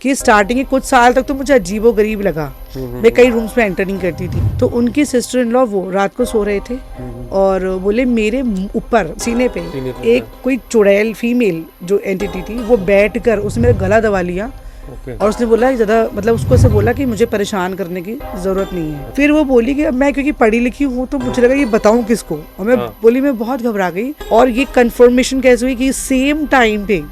कि स्टार्टिंग के कुछ साल तक तो मुझे अजीबो गरीब लगा। मैं कई रूम्स में एंटर नहीं करती थी। तो उनकी सिस्टर इन लॉ वो रात को सो रहे थे और बोले मेरे ऊपर सीने पे एक कोई चुड़ैल फीमेल जो एंटिटी थी वो बैठ कर उसने मेरा गला दबा लिया। और उसने बोला ज़्यादा मतलब उसको ऐसे बोला कि मुझे परेशान करने की ज़रूरत नहीं है। फिर वो बोली कि अब मैं क्योंकि पढ़ी लिखी हूँ तो मुझे लगा ये बताऊँ किसको, और मैं बोली मैं बहुत घबरा गई। और ये कंफर्मेशन कैसे हुई कि सेम टाइम पे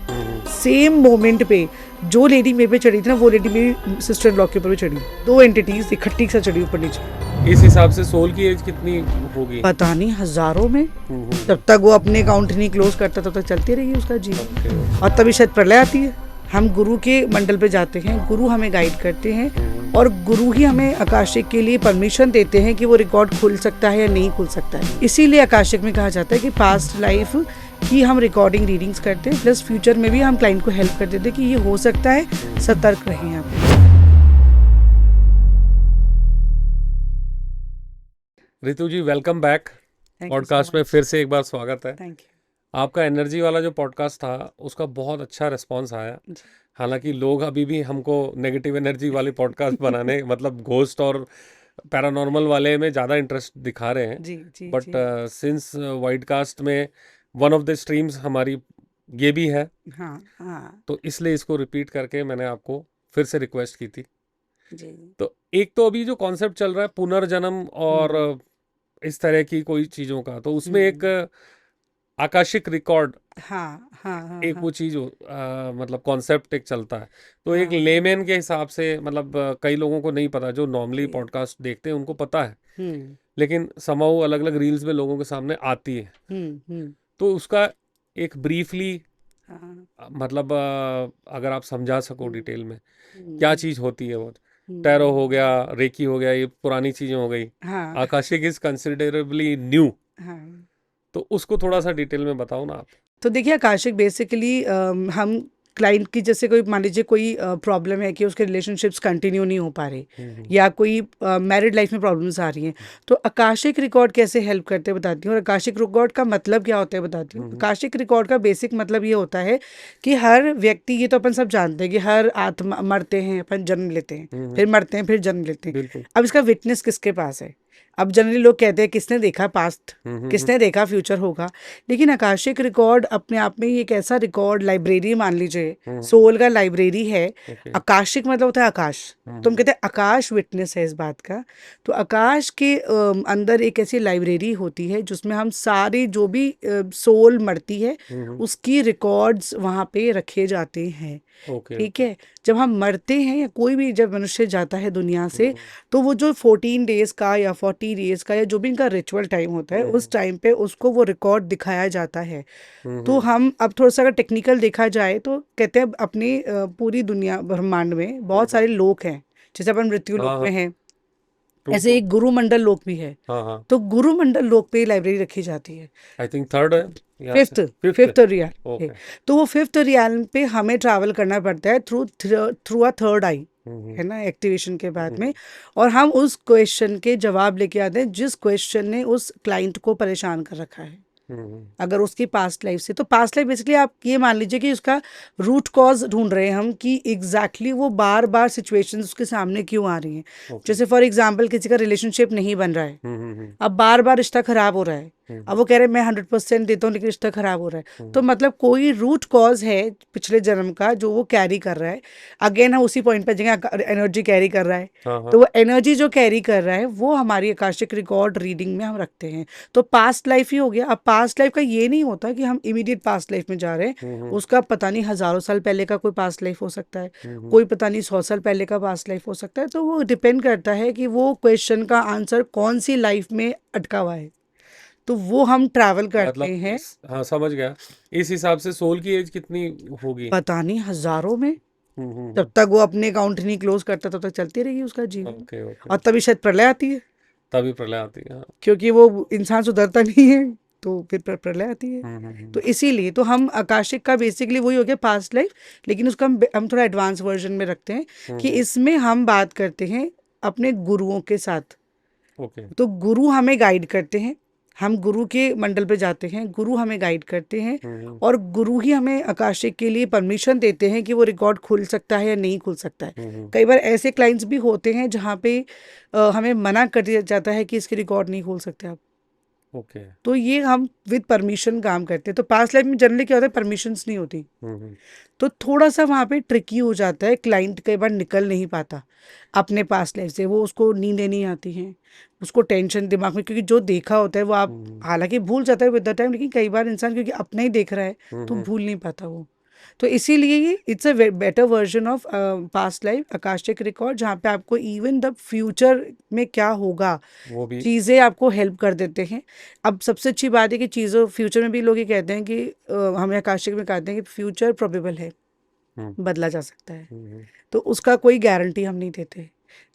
सेम मोमेंट पे जो लेडी मेरे पे चढ़ी थी ना वो लेडी मेरी सिस्टर इन लॉ के ऊपर भी चढ़ी। दो एंटिटीज इकट्ठी से चढ़ी ऊपर नीचे। इस हिसाब से सोल की एज कितनी होगी पता नहीं, हजारों में। जब तक वो अपने अकाउंट नहीं क्लोज करता तब तक चलती रहेगी उसका जीवन। और तभी शायद प्रलय आती है। हम गुरु के मंडल पे जाते हैं, गुरु हमें गाइड करते हैं और गुरु ही हमें आकाशिक के लिए परमिशन देते हैं कि वो रिकॉर्ड खुल सकता है या नहीं खुल सकता है। इसीलिए आकाशिक में कहा जाता है कि पास्ट लाइफ की हम रिकॉर्डिंग रीडिंग्स करते हैं, प्लस फ्यूचर में भी हम क्लाइंट को हेल्प कर देते हैं कि ये हो सकता है, सतर्क रहें आप। रितु जी, वेलकम बैक पॉडकास्ट में। फिर से एक बार स्वागत है। Thank you. आपका एनर्जी वाला जो पॉडकास्ट था उसका बहुत अच्छा रिस्पांस आया। हालांकि लोग अभी भी हमको नेगेटिव एनर्जी वाले पॉडकास्ट बनाने मतलब घोस्ट और पैरानॉर्मल वाले में ज़्यादा इंटरेस्ट दिखा रहे हैं। जी जी। बट सिंस वाइडकास्ट में वन ऑफ द स्ट्रीम्स हमारी ये भी है, हाँ हाँ तो इसलिए इसको रिपीट करके मैंने आपको फिर से रिक्वेस्ट की थी। जी। तो एक तो अभी जो कॉन्सेप्ट चल रहा है पुनर्जन्म और इस तरह की कोई चीज़ों का, तो उसमें एक आकाशिक रिकॉर्ड हाँ हाँ हाँ एक हाँ। वो चीज़ मतलब कॉन्सेप्ट एक चलता है। तो एक हाँ। लेमैन के हिसाब से मतलब कई लोगों को नहीं पता, जो नॉर्मली जी। पॉडकास्ट देखते हैं उनको पता है, हम्म लेकिन समाउ अलग अलग रील्स में लोगों के सामने आती है। हम्म। तो उसका एक ब्रीफली हाँ। मतलब अगर आप समझा सको डिटेल में क्या हम्म, चीज़ होती है वो। टैरो हो गया, हम्म, रेकी हो गया, ये पुरानी चीज़ें हो गई। हाँ आकाशिक इज कंसिडरेबली न्यू। हाँ। तो उसको थोड़ा सा डिटेल में बताओ ना आप। तो देखिए आकाशिक बेसिकली हम क्लाइंट की जैसे कोई मान लीजिए कोई प्रॉब्लम है कि उसके रिलेशनशिप्स कंटिन्यू नहीं हो पा रहे या कोई मैरिड लाइफ में प्रॉब्लम्स आ रही हैं, तो आकाशिक रिकॉर्ड कैसे हेल्प करते हैं बताती हूँ। और आकाशिक रिकॉर्ड का मतलब क्या होता है बताती हूँ। आकाशिक रिकॉर्ड का बेसिक मतलब ये होता है कि हर व्यक्ति, ये तो अपन सब जानते हैं कि हर आत्मा मरते हैं, अपन जन्म लेते हैं, फिर मरते हैं, फिर जन्म लेते हैं। बिल्कुल। अब इसका विटनेस किसके पास है? अब जनरली लोग कहते हैं किसने देखा पास्ट, किसने देखा फ्यूचर होगा। लेकिन आकाशिक रिकॉर्ड अपने आप में ही एक ऐसा रिकॉर्ड लाइब्रेरी मान लीजिए, सोल का लाइब्रेरी है। ओके। आकाशिक मतलब होता है आकाश, तो हम कहते हैं आकाश विटनेस है इस बात का। तो आकाश के अंदर एक ऐसी लाइब्रेरी होती है जिसमें हम सारे जो भी सोल मरती है उसकी रिकॉर्ड्स वहाँ पे रखे जाते हैं। ओके। ठीक है। जब हम मरते हैं या कोई भी जब मनुष्य जाता है दुनिया से, तो वो जो 14 डेज का या 40 डेज का या जो भी इनका रिचुअल टाइम होता है उस टाइम पे उसको वो रिकॉर्ड दिखाया जाता है। तो हम अब थोड़ा सा अगर टेक्निकल देखा जाए तो कहते हैं अपनी पूरी दुनिया ब्रह्मांड में बहुत सारे लोक हैं। जैसे अपन मृत्यु लोक में हैं, ऐसे एक गुरु मंडल लोक भी है। हाँ हाँ। तो गुरु मंडल लोक पे लाइब्रेरी रखी जाती है। आई थिंक थर्ड है या फिफ्थ फिफ्थ रियल ओके। तो वो फिफ्थ रियल पे हमें ट्रैवल करना पड़ता है थ्रू थ्रू अ थर्ड आई, है ना, एक्टिवेशन के बाद में। और हम उस क्वेश्चन के जवाब लेके आते हैं जिस क्वेश्चन ने उस क्लाइंट को परेशान कर रखा है। अगर उसकी पास्ट लाइफ से, तो पास्ट लाइफ बेसिकली आप ये मान लीजिए कि उसका रूट कॉज ढूंढ रहे हैं हम कि एग्जैक्टली वो बार बार सिचुएशंस उसके सामने क्यों आ रही हैं। जैसे फॉर एग्जांपल किसी का रिलेशनशिप नहीं बन रहा है, अब बार बार रिश्ता खराब हो रहा है, अब वो कह रहे हैं मैं 100% देता हूँ लेकिन रिश्ता खराब हो रहा है। तो मतलब कोई रूट कॉज है पिछले जन्म का जो वो कैरी कर रहा है। अगेन हम उसी पॉइंट पर जाएंगे, एनर्जी कैरी कर रहा है। तो वो एनर्जी जो कैरी कर रहा है वो हमारी आकाशिक रिकॉर्ड रीडिंग में हम रखते हैं। तो पास्ट लाइफ ही हो गया। अब पास्ट लाइफ का ये नहीं होता कि हम इमीडिएट पास्ट लाइफ में जा रहे हैं, उसका पता नहीं हजारों साल पहले का कोई पास्ट लाइफ हो सकता है, कोई पता नहीं 100 साल पहले का पास्ट लाइफ हो सकता है। तो वो डिपेंड करता है कि वो क्वेश्चन का आंसर कौन सी लाइफ में अटका हुआ है, तो वो हम ट्रैवल करते मतलब हैं। हाँ, समझ गया। इस हिसाब से सोल की एज कितनी होगी? पता नहीं, हजारों में। जब तक वो अपने अकाउंट नहीं क्लोज करता तब तक चलती रहेगी उसका जीवन। Okay okay. और तभी शायद प्रलय आती है, तभी प्रलय आती है। हाँ। क्योंकि वो इंसान सुधरता नहीं है तो फिर प्रलय आती है। तो इसीलिए तो हम आकाशिक का बेसिकली वही हो गया पास्ट लाइफ, लेकिन उसका हम थोड़ा एडवांस वर्जन में रखते हैं कि इसमें हम बात करते हैं अपने गुरुओं के साथ। ओके। तो गुरु हमें गाइड करते हैं, हम गुरु के मंडल पे जाते हैं, गुरु हमें गाइड करते हैं हम्म, और गुरु ही हमें आकाशिक के लिए परमिशन देते हैं कि वो रिकॉर्ड खुल सकता है या नहीं खुल सकता है। हम्म, कई बार ऐसे क्लाइंट्स भी होते हैं जहाँ पे हमें मना कर दिया जाता है कि इसके रिकॉर्ड नहीं खोल सकते आप। ओके। तो ये हम विद परमिशन काम करते हैं। तो पास्ट लाइफ में जनरली क्या होता है, परमिशंस नहीं होती, हम्म, तो थोड़ा सा वहाँ पे ट्रिकी हो जाता है। क्लाइंट कई बार निकल नहीं पाता अपने पास्ट लाइफ से, वो उसको नींदें नहीं आती हैं, उसको टेंशन दिमाग में, क्योंकि जो देखा होता है वो आप हम्म, हालांकि भूल जाता है विद द टाइम, लेकिन कई बार इंसान क्योंकि अपना ही देख रहा है तो हम्म, भूल नहीं पाता वो। तो इसीलिए ये it's a better version of past life Akashic record, जहाँ पे आपको इवन द फ्यूचर में क्या होगा वो भी। चीज़ें आपको हेल्प कर देते हैं। अब सबसे अच्छी बात है कि चीज़ों फ्यूचर में भी लोग ये कहते हैं कि हमें आकाशिक में कहते हैं कि फ्यूचर प्रोबेबल है, हम्म, बदला जा सकता है। हम्म। तो उसका कोई गारंटी हम नहीं देते,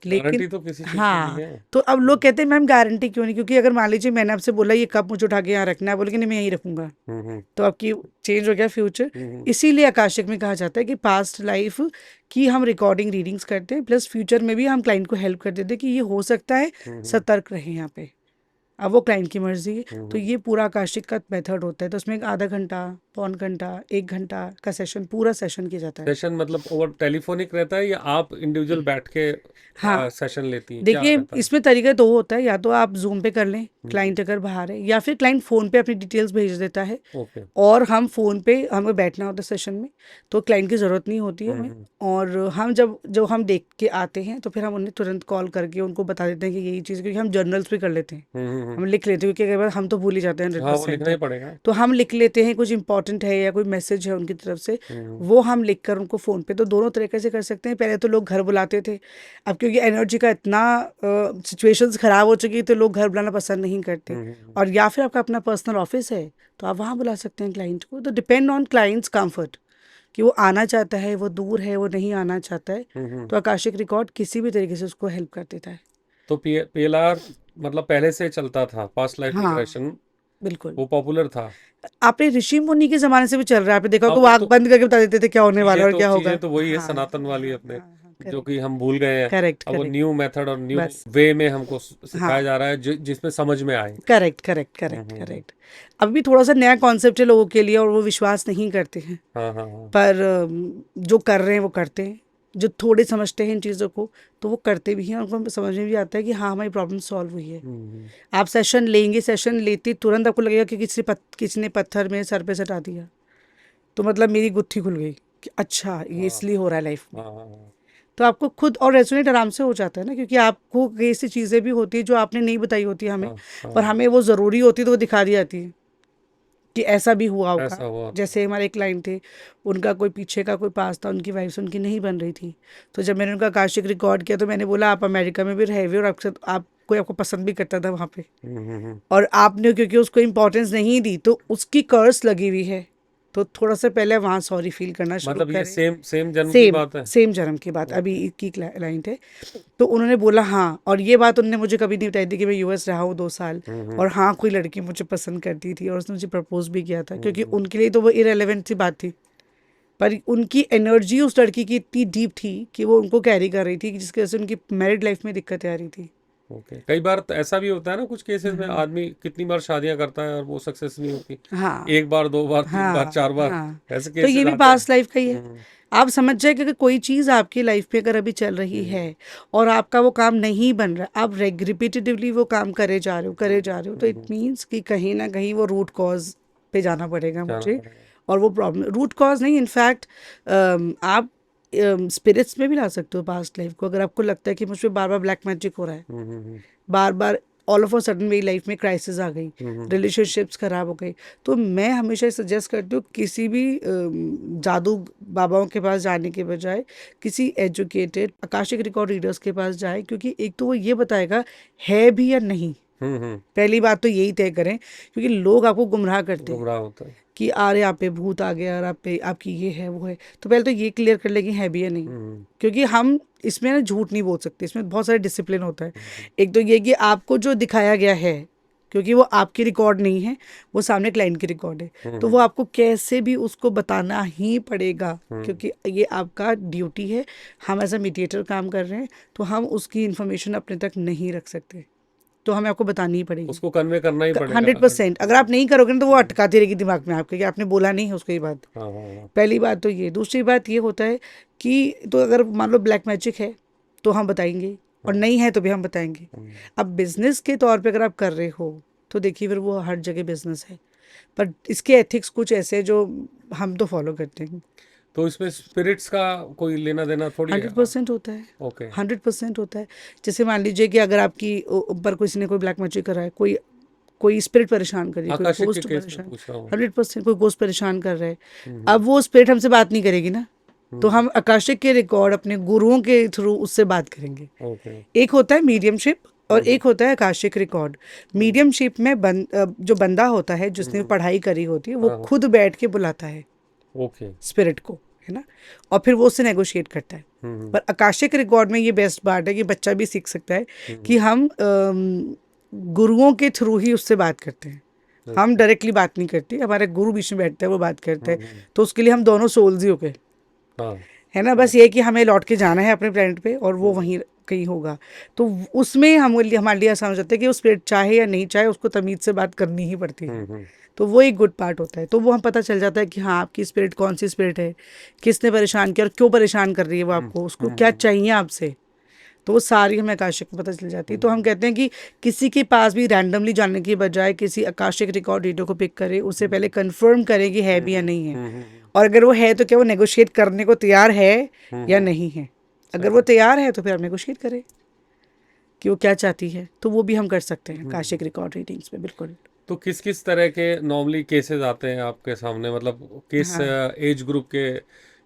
लेकिन गारंटी तो किसी चीज की नहीं हाँ, है। तो अब लोग कहते हैं मैम गारंटी क्यों नहीं, क्योंकि अगर मान लीजिए मैंने आपसे बोला ये कप मुझे उठा के यहाँ रखना है, बोले कि नहीं मैं यहीं रखूंगा, हम्म, तो आपकी चेंज हो गया फ्यूचर। हम्म, इसीलिए आकाशिक में कहा जाता है कि पास्ट लाइफ की हम रिकॉर्डिंग रीडिंग्स करते हैं, प्लस फ्यूचर में भी हम क्लाइंट को हेल्प कर देते हैं कि ये हो सकता है, हम्म, सतर्क रहे यहाँ पे। अब वो क्लाइंट की मर्जी है। तो हम्म। ये पूरा आकाशिक का मेथड होता है, तो उसमें एक आधा घंटा, पौन घंटा, 1 घंटा का सेशन, पूरा सेशन किया जाता है। सेशन मतलब ओवर टेलीफोनिक रहता है या आप इंडिविजुअल बैठ के हाँ, सेशन लेती हैं, क्या देखिए रहता है? इसमें तरीका दो होता है, या तो आप जूम पे कर लें हम्म, क्लाइंट अगर बाहर है, या फिर क्लाइंट फ़ोन पे अपनी डिटेल्स भेज देता है ओके। और हम फ़ोन पे हमें बैठना होता है सेशन में, तो क्लाइंट की ज़रूरत नहीं होती है हमें। हम्म, और हम जब जब हम देख के आते हैं तो फिर हम उन्हें तुरंत कॉल करके उनको बता देते हैं कि यही चीज़, क्योंकि हम जर्नल्स भी कर लेते हैं, हम्म, हम लिख लेते हैं, क्योंकि कई बार हम तो भूल ही जाते हैं हंड्रेड हाँ, वो परसेंट लिखना ही है। पड़ेगा। तो हम लिख लेते हैं कुछ इंपॉर्टेंट है या कोई मैसेज है उनकी तरफ से, हम्म, वो हम लिख कर उनको फ़ोन पे, तो दोनों तरीके से कर सकते हैं। पहले तो लोग घर बुलाते थे, अब क्योंकि एनर्जी का इतना सिचुएशंस ख़राब हो चुकी है तो लोग घर बुलाना पसंद नहीं करते। हम्म, और या फिर आपका अपना पर्सनल ऑफिस है तो आप वहाँ बुला सकते हैं क्लाइंट को। तो डिपेंड ऑन क्लाइंट्स कंफर्ट कि वो आना चाहता है, वो दूर है, वो नहीं आना चाहता है, हम्म। तो आकाशिक रिकॉर्ड किसी भी तरीके से उसको हेल्प कर देता है। तो पीएलआर मतलब पहले से चलता था, पास्ट लाइफ हाँ, रिग्रेशन, बिल्कुल। वो पॉपुलर था। आपने ऋषि मुनि के ज़माने से भी चल रहा है, आपने देखा हाँ, होगा वो वो आँख तो बंद करके बता देते थे क्या होने वाला है और क्या चीजें होगा। तो वही है हाँ, सनातन वाली हाँ, अपने, हाँ, हाँ, जो करेक्ट, कि हम भूल गए हैं। करेक्ट, अब वो करेक्ट। न्यू मेथड और न्यू बस, वे में हमको हाँ, सिखाया जा रहा है, जिसमें समझ में आए। करेक्ट, करेक्ट, करेक्ट, हम्म। करेक्ट। अब भी थोड़ा सा नया कॉन्सेप्ट है लोगों के लिए और वो विश्वास नहीं करते हैं, हाँ, हाँ, हाँ। पर जो कर रहे हैं वो करते हैं, जो थोड़े समझते हैं इन चीज़ों को तो वो करते भी हैं, और उनको समझ में भी आता है कि हाँ हमारी प्रॉब्लम सॉल्व हुई है। हम्म, आप सेशन लेंगे, सेशन लेते तुरंत आपको लगेगा कि किसी ने पत्थर मेरे सर पे सटा दिया, तो मतलब मेरी गुत्थी खुल गई कि अच्छा ये हाँ, इसलिए हो रहा है लाइफ में। हाँ, हाँ, तो आपको खुद और रेजोनेट आराम से हो जाता है ना, क्योंकि आपको कई ऐसी चीज़ें भी होती है जो आपने नहीं बताई होती हमें, हाँ, पर हाँ, हमें वो ज़रूरी होती है तो वो दिखा दी जाती है कि ऐसा भी हुआ होगा। ऐसा हुआ था। जैसे हमारे क्लाइंट थे, उनका कोई पीछे का कोई पास था, उनकी वाइफ से उनकी नहीं बन रही थी, तो जब मैंने उनका आकाशिक रिकॉर्ड किया तो मैंने बोला आप अमेरिका में भी रहे हुए और आपको पसंद भी करता था वहाँ पे, और आपने क्योंकि उसको इम्पोर्टेंस नहीं दी तो उसकी कर्स लगी हुई है, तो थोड़ा सा पहले वहाँ सॉरी फील करना शुरू मतलब ये करें। सेम सेम जन्म की सेम बात है। सेम जन्म की बात अभी ओके। की क्लाइंट है। तो उन्होंने बोला हाँ, और ये बात उन्होंने मुझे कभी नहीं बताई थी कि मैं यूएस रहा हूँ 2 साल, और हाँ कोई लड़की मुझे पसंद करती थी और उसने मुझे प्रपोज भी किया था, क्योंकि उनके लिए तो वो इरेलीवेंट सी बात थी, पर उनकी एनर्जी उस लड़की की इतनी डीप थी कि वो उनको कैरी कर रही थी, जिसकी वजह से उनकी मैरिड लाइफ में दिक्कतें आ रही थी। ओके, कई बार तो ऐसा भी होता है ना, कुछ केसेस में आदमी कितनी बार शादियां करता है और वो सक्सेस नहीं होती। हाँ, एक बार, दो बार, तीन बार, हाँ, चार बार, हाँ। ऐसे तो ये केसेस भी आते हैं। पास्ट लाइफ का ही है। हम्म, आप समझ जाए कि अगर कोई चीज़ आपकी लाइफ में अगर अभी चल रही है और आपका वो काम नहीं बन रहा, आप रिपीटेटिवली वो काम करे जा रहे हो, तो इट मीन्स कि कहीं ना कहीं वो रूट कॉज पे जाना पड़ेगा जाना मुझे। पड़ेगा। और वो प्रॉब्लम रूट कॉज नहीं, इनफैक्ट आप स्पिरिट्स में भी ला सकते हो पास्ट लाइफ को, अगर आपको लगता है कि मुझ पे बार बार ब्लैक मैजिक हो रहा है, बार बार ऑल ऑफ अ सडन मेरी लाइफ में क्राइसिस आ गई, रिलेशनशिप्स खराब हो गई, तो मैं हमेशा सजेस्ट करती हूँ किसी भी जादू बाबाओं के पास जाने के बजाय किसी एजुकेटेड आकाशिक रिकॉर्ड रीडर्स के पास जाए, क्योंकि एक तो वो ये बताएगा है भी या नहीं। हम्म। पहली बात तो यही तय करें, क्योंकि लोग आपको गुमराह करते हैं गुमराह होता है। कि अरे आप पे भूत आ गया और आप पे आपकी ये है वो है, तो पहले तो ये क्लियर कर ले कि है भी या नहीं, क्योंकि हम इसमें ना झूठ नहीं बोल सकते, इसमें बहुत सारे डिसिप्लिन होता है। एक तो ये कि आपको जो दिखाया गया है, क्योंकि वो आपकी रिकॉर्ड नहीं है, वो सामने क्लाइंट की रिकॉर्ड है, तो वो आपको कैसे भी उसको बताना ही पड़ेगा, क्योंकि ये आपका ड्यूटी है। हम एज अ मीडिएटर काम कर रहे हैं, तो हम उसकी इन्फॉर्मेशन अपने तक नहीं रख सकते। तो हमें आपको बतानी ही पड़ेगी। उसको कन्वे करना ही पड़ेगा। 100%। अगर आप नहीं करोगे ना तो वो अटकाती रहेगी दिमाग में आपके कि आपने बोला नहीं है उसको ये बात। हाँ हाँ हाँ। पहली बात तो ये। दूसरी बात ये होता है कि तो अगर मान लो ब्लैक मैजिक है तो हम बताएंगे, और नहीं है तो भी हम बताएंगे। अब बिजनेस के तौर पे अगर आप कर रहे हो तो देखिए फिर वो हर जगह बिजनेस है, पर इसके एथिक्स कुछ ऐसे हैं जो हम तो फॉलो करते हैं। तो इसमें स्पिरिट्स का कोई लेना देना थोड़ी है। 100% होता है। ओके। 100% होता है। जैसे मान लीजिए कि अगर आपकी ऊपर किसी ने कोई ब्लैक मैजिक करा है, कोई कोई स्पिरिट परेशान कर रही है, कोई आकाशिक के गोस्ट केस में परेशान, पूछ रहा हूँ। 100% कोई गोस्ट परेशान कर रहा है। अब वो स्पिरिट हमसे बात नहीं करेगी ना, तो हम आकाशिक के रिकॉर्ड अपने गुरुओं के थ्रू उससे बात करेंगे। ओके। एक होता है मीडियमशिप और एक होता है आकाशिक रिकॉर्ड। मीडियमशिप में जो बंदा होता है जिसने पढ़ाई करी होती है वो खुद बैठ के बुलाता है ओके। स्पिरिट को, है ना, और फिर वो उससे नेगोशिएट करता है। पर आकाशिक रिकॉर्ड में ये बेस्ट पार्ट है कि बच्चा भी सीख सकता है कि हम गुरुओं के थ्रू ही उससे बात करते हैं। हम डायरेक्टली बात नहीं करते, हमारे गुरु बीच में बैठते हैं, वो बात करते हैं। तो उसके लिए हम दोनों सोल्स ही हो गए, हाँ। है ना। बस ये कि हमें लौट के जाना है अपने प्लेनेट पे और वो वहीं कहीं होगा। तो उसमें हमारे लिए आसान हो जाता है कि वो स्पिरिट चाहे या नहीं चाहे उसको तमीज से बात करनी ही पड़ती है। तो वो एक गुड पार्ट होता है। तो वो हम पता चल जाता है कि हाँ आपकी स्पिरिट कौन सी स्पिरिट है, किसने परेशान किया और क्यों परेशान कर रही है वो आपको, उसको क्या चाहिए आपसे। तो वो सारी हमें आकाशिक में पता चल जाती है। तो हम कहते हैं कि किसी के पास भी रैंडमली जाने की बजाय किसी आकाशिक रिकॉर्ड रीडर को पिक करे, उससे पहले कंफर्म करे कि है भी या नहीं है, और अगर वो है तो क्या वो नेगोशिएट करने को तैयार है या नहीं है। अगर वो तैयार है तो फिर हम नेगोशिएट करें कि वो क्या चाहती है, तो वो भी हम कर सकते हैं आकाशिक रिकॉर्ड रीडिंग्स में। बिल्कुल। तो किस किस तरह के नॉर्मली केसेस आते हैं आपके सामने, मतलब किस एज ग्रुप के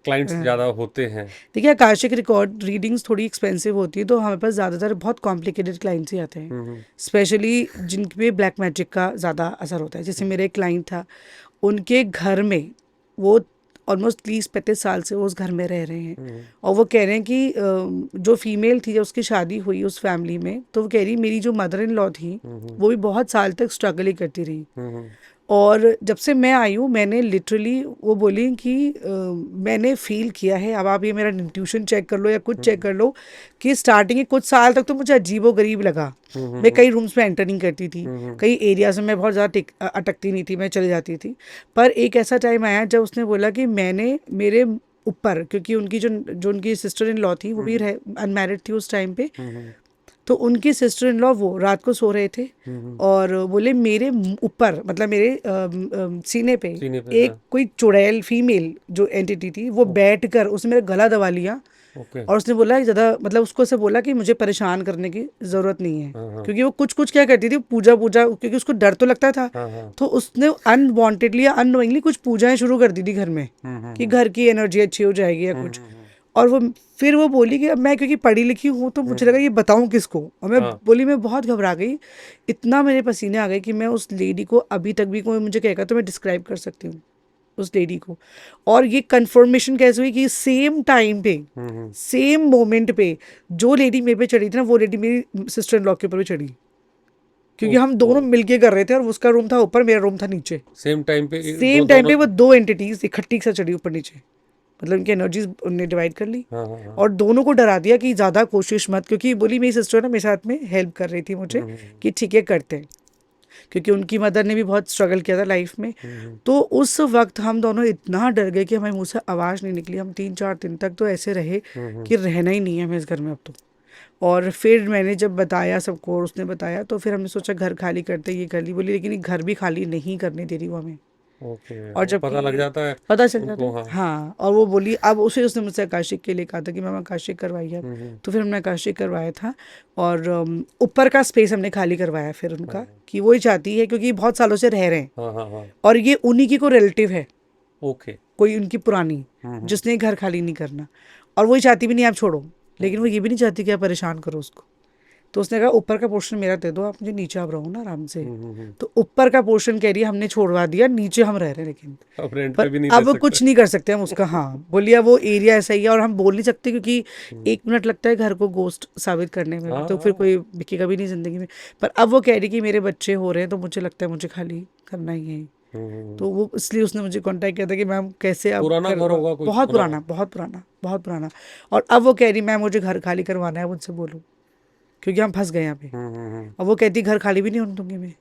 क्लाइंट्स ज़्यादा होते हैं? देखिए आकाशिक रिकॉर्ड रीडिंग्स थोड़ी एक्सपेंसिव होती है, तो हमारे पास ज़्यादातर बहुत कॉम्प्लिकेटेड क्लाइंट्स ही आते हैं, स्पेशली जिन पे ब्लैक मैजिक का ज़्यादा असर होता है। जैसे मेरे एक क्लाइंट था, उनके घर में वो ऑलमोस्ट 30-35 साल से वो उस घर में रह रहे हैं, और वो कह रहे हैं कि जो फीमेल थी जब उसकी शादी हुई उस फैमिली में, तो वो कह रही मेरी जो मदर इन लॉ थी वो भी बहुत साल तक स्ट्रगल ही करती रही। और जब से मैं आई हूँ मैंने लिटरली, वो बोली कि मैंने फील किया है, अब आप ये मेरा इंट्यूशन चेक कर लो या कुछ चेक कर लो, कि स्टार्टिंग के कुछ साल तक तो मुझे अजीबो गरीब लगा। मैं कई रूम्स में एंटर नहीं करती थी, कई एरियाज में मैं बहुत ज़्यादा अटकती नहीं थी, मैं चली जाती थी। पर एक ऐसा टाइम आया जब उसने बोला कि मैंने मेरे ऊपर, क्योंकि उनकी जो उनकी सिस्टर इन लॉ थी वो भी अनमैरिड थी उस टाइम पे, तो उनकी सिस्टर इन लॉ वो रात को सो रहे थे और बोले मेरे ऊपर, मतलब मेरे सीने पे एक कोई चुड़ैल फीमेल जो एंटिटी थी वो बैठ कर उसने मेरा गला दबा लिया। और उसने बोला ज़्यादा, मतलब उसको से बोला कि मुझे परेशान करने की ज़रूरत नहीं है, क्योंकि वो कुछ कुछ क्या करती थी, पूजा, क्योंकि उसको डर तो लगता था, तो उसने अनवांटेडली या अननोइंगली कुछ पूजाएं शुरू कर दी थी घर में, कि घर की एनर्जी अच्छी हो जाएगी या कुछ। और वो फिर वो बोली कि अब मैं क्योंकि पढ़ी लिखी हूँ तो मुझे लगा ये बताऊँ किसको, और मैं बोली मैं बहुत घबरा गई, इतना मेरे पसीने आ गए कि मैं उस लेडी को अभी तक भी कोई मुझे कहेगा तो मैं डिस्क्राइब कर सकती हूँ उस लेडी को। और ये कंफर्मेशन कैसे हुई कि सेम टाइम पे, सेम मोमेंट पे जो लेडी मेरे पे चढ़ी थी ना, वो लेडी मेरी सिस्टर इन लॉ के ऊपर भी चढ़ी, क्योंकि हम दोनों मिलके कर रहे थे और उसका रूम था ऊपर, मेरा रूम था नीचे। सेम टाइम पे वो दो एंटिटीज इकट्ठी से चढ़ी ऊपर नीचे, मतलब इनकी एनर्जीज उनने डिवाइड कर ली। और दोनों को डरा दिया कि ज़्यादा कोशिश मत, क्योंकि बोली मेरी सिस्टर ना मेरे साथ में हेल्प कर रही थी मुझे कि ठीक है करते हैं, क्योंकि उनकी मदर ने भी बहुत स्ट्रगल किया था लाइफ में। तो उस वक्त हम दोनों इतना डर गए कि हमारे मुंह से आवाज़ नहीं निकली। हम 3-4 दिन तक तो ऐसे रहे कि रहना ही नहीं है हमें इस घर में अब तो। और फिर मैंने जब बताया सबको और उसने बताया, तो फिर हमने सोचा घर खाली करते, ये कर ली। बोली लेकिन ये घर भी खाली नहीं करने दे रही वो हमें। और जब पता लग जाता है, पता चल जाता है, हाँ। और वो बोली, अब उसे उसने मुझसे आकाशिक के लिए कहा था कि मैम आकाशिक करवाइए अब। तो फिर हमने आकाशिक करवाया था, और ऊपर का स्पेस हमने खाली करवाया फिर उनका, कि वो ही चाहती है, क्योंकि बहुत सालों से रह रहे हैं और ये उन्हीं की को रिलेटिव है, कोई उनकी पुरानी, जिसने घर खाली नहीं करना, और वही चाहती भी नहीं आप छोड़ो, लेकिन वो ये भी नहीं चाहती कि आप परेशान करो उसको। तो उसने कहा ऊपर का पोर्शन मेरा दे दो, आप मुझे नीचे आप रहो ना आराम से। तो ऊपर का पोर्शन कह रही है हमने छोड़वा दिया, नीचे हम रह रहे हैं, लेकिन अब रेंट पर पे भी नहीं अब दे सकते। कुछ नहीं कर सकते हम उसका। हाँ बोलिए वो एरिया ऐसा ही है, और हम बोल नहीं सकते, क्योंकि 1 मिनट लगता है घर को गोस्ट साबित करने में, तो फिर कोई बिकेगा भी नहीं जिंदगी में। पर अब वो कह रही कि मेरे बच्चे हो रहे हैं, तो मुझे लगता है मुझे खाली करना ही है। तो वो इसलिए उसने मुझे कांटेक्ट किया था कि मैम कैसे अब पुराना घर होगा कुछ, बहुत पुराना, बहुत पुराना, बहुत पुराना। और अब वो कह रही मैम मुझे घर खाली करवाना है, मुझसे बोलो। क्योंकि हम फंस गए यहाँ पे। हम्म। और वो कहती घर खाली भी नहीं होने दूंगी मैं।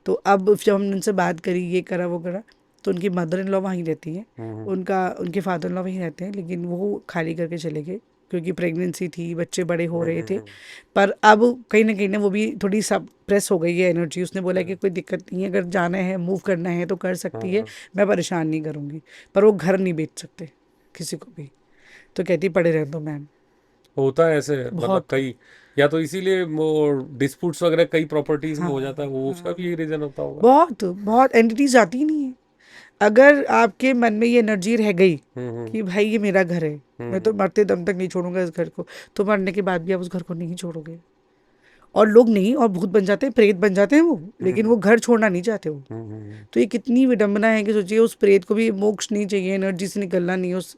तो अब जब हमने उनसे बात करी, ये करा वो करा, तो उनकी मदर इन लॉ वहीं रहती हैं, उनके फादर इन लॉ वहीं रहते हैं, लेकिन वो खाली करके चले गए क्योंकि प्रेगनेंसी थी, बच्चे बड़े हो रहे थे। पर अब कहीं ना वो भी थोड़ी सप्रेस हो गई है एनर्जी। उसने बोला कि कोई दिक्कत नहीं है, अगर जाना है मूव करना है तो कर सकती है, मैं परेशान नहीं करूँगी। पर वो घर नहीं बेच सकते किसी को भी, तो कहती पड़े रहने दो मैम। होता है ऐसे, मतलब बहुत। कई, या तो इसीलिए वो डिस्प्यूट्स वगैरह कई प्रॉपर्टीज में हाँ हो जाता है, वो उसका भी यही रीजन होता होगा। बहुत बहुत एंटिटीज आती ही नहीं है। अगर आपके मन में ये एनर्जी रह गई हम्म कि भाई ये मेरा घर है, मैं तो हम्म मरते दम तक नहीं छोड़ूंगा इस घर को, तो मरने के बाद भी आप उस घर को नहीं छोड़ोगे। और लोग नहीं, और भूत बन जाते हैं, प्रेत बन जाते हैं वो, लेकिन वो घर छोड़ना नहीं चाहते वो। तो ये कितनी विडंबना है कि सोचिए उस प्रेत को भी मोक्ष नहीं चाहिए, एनर्जी से निकलना नहीं, उस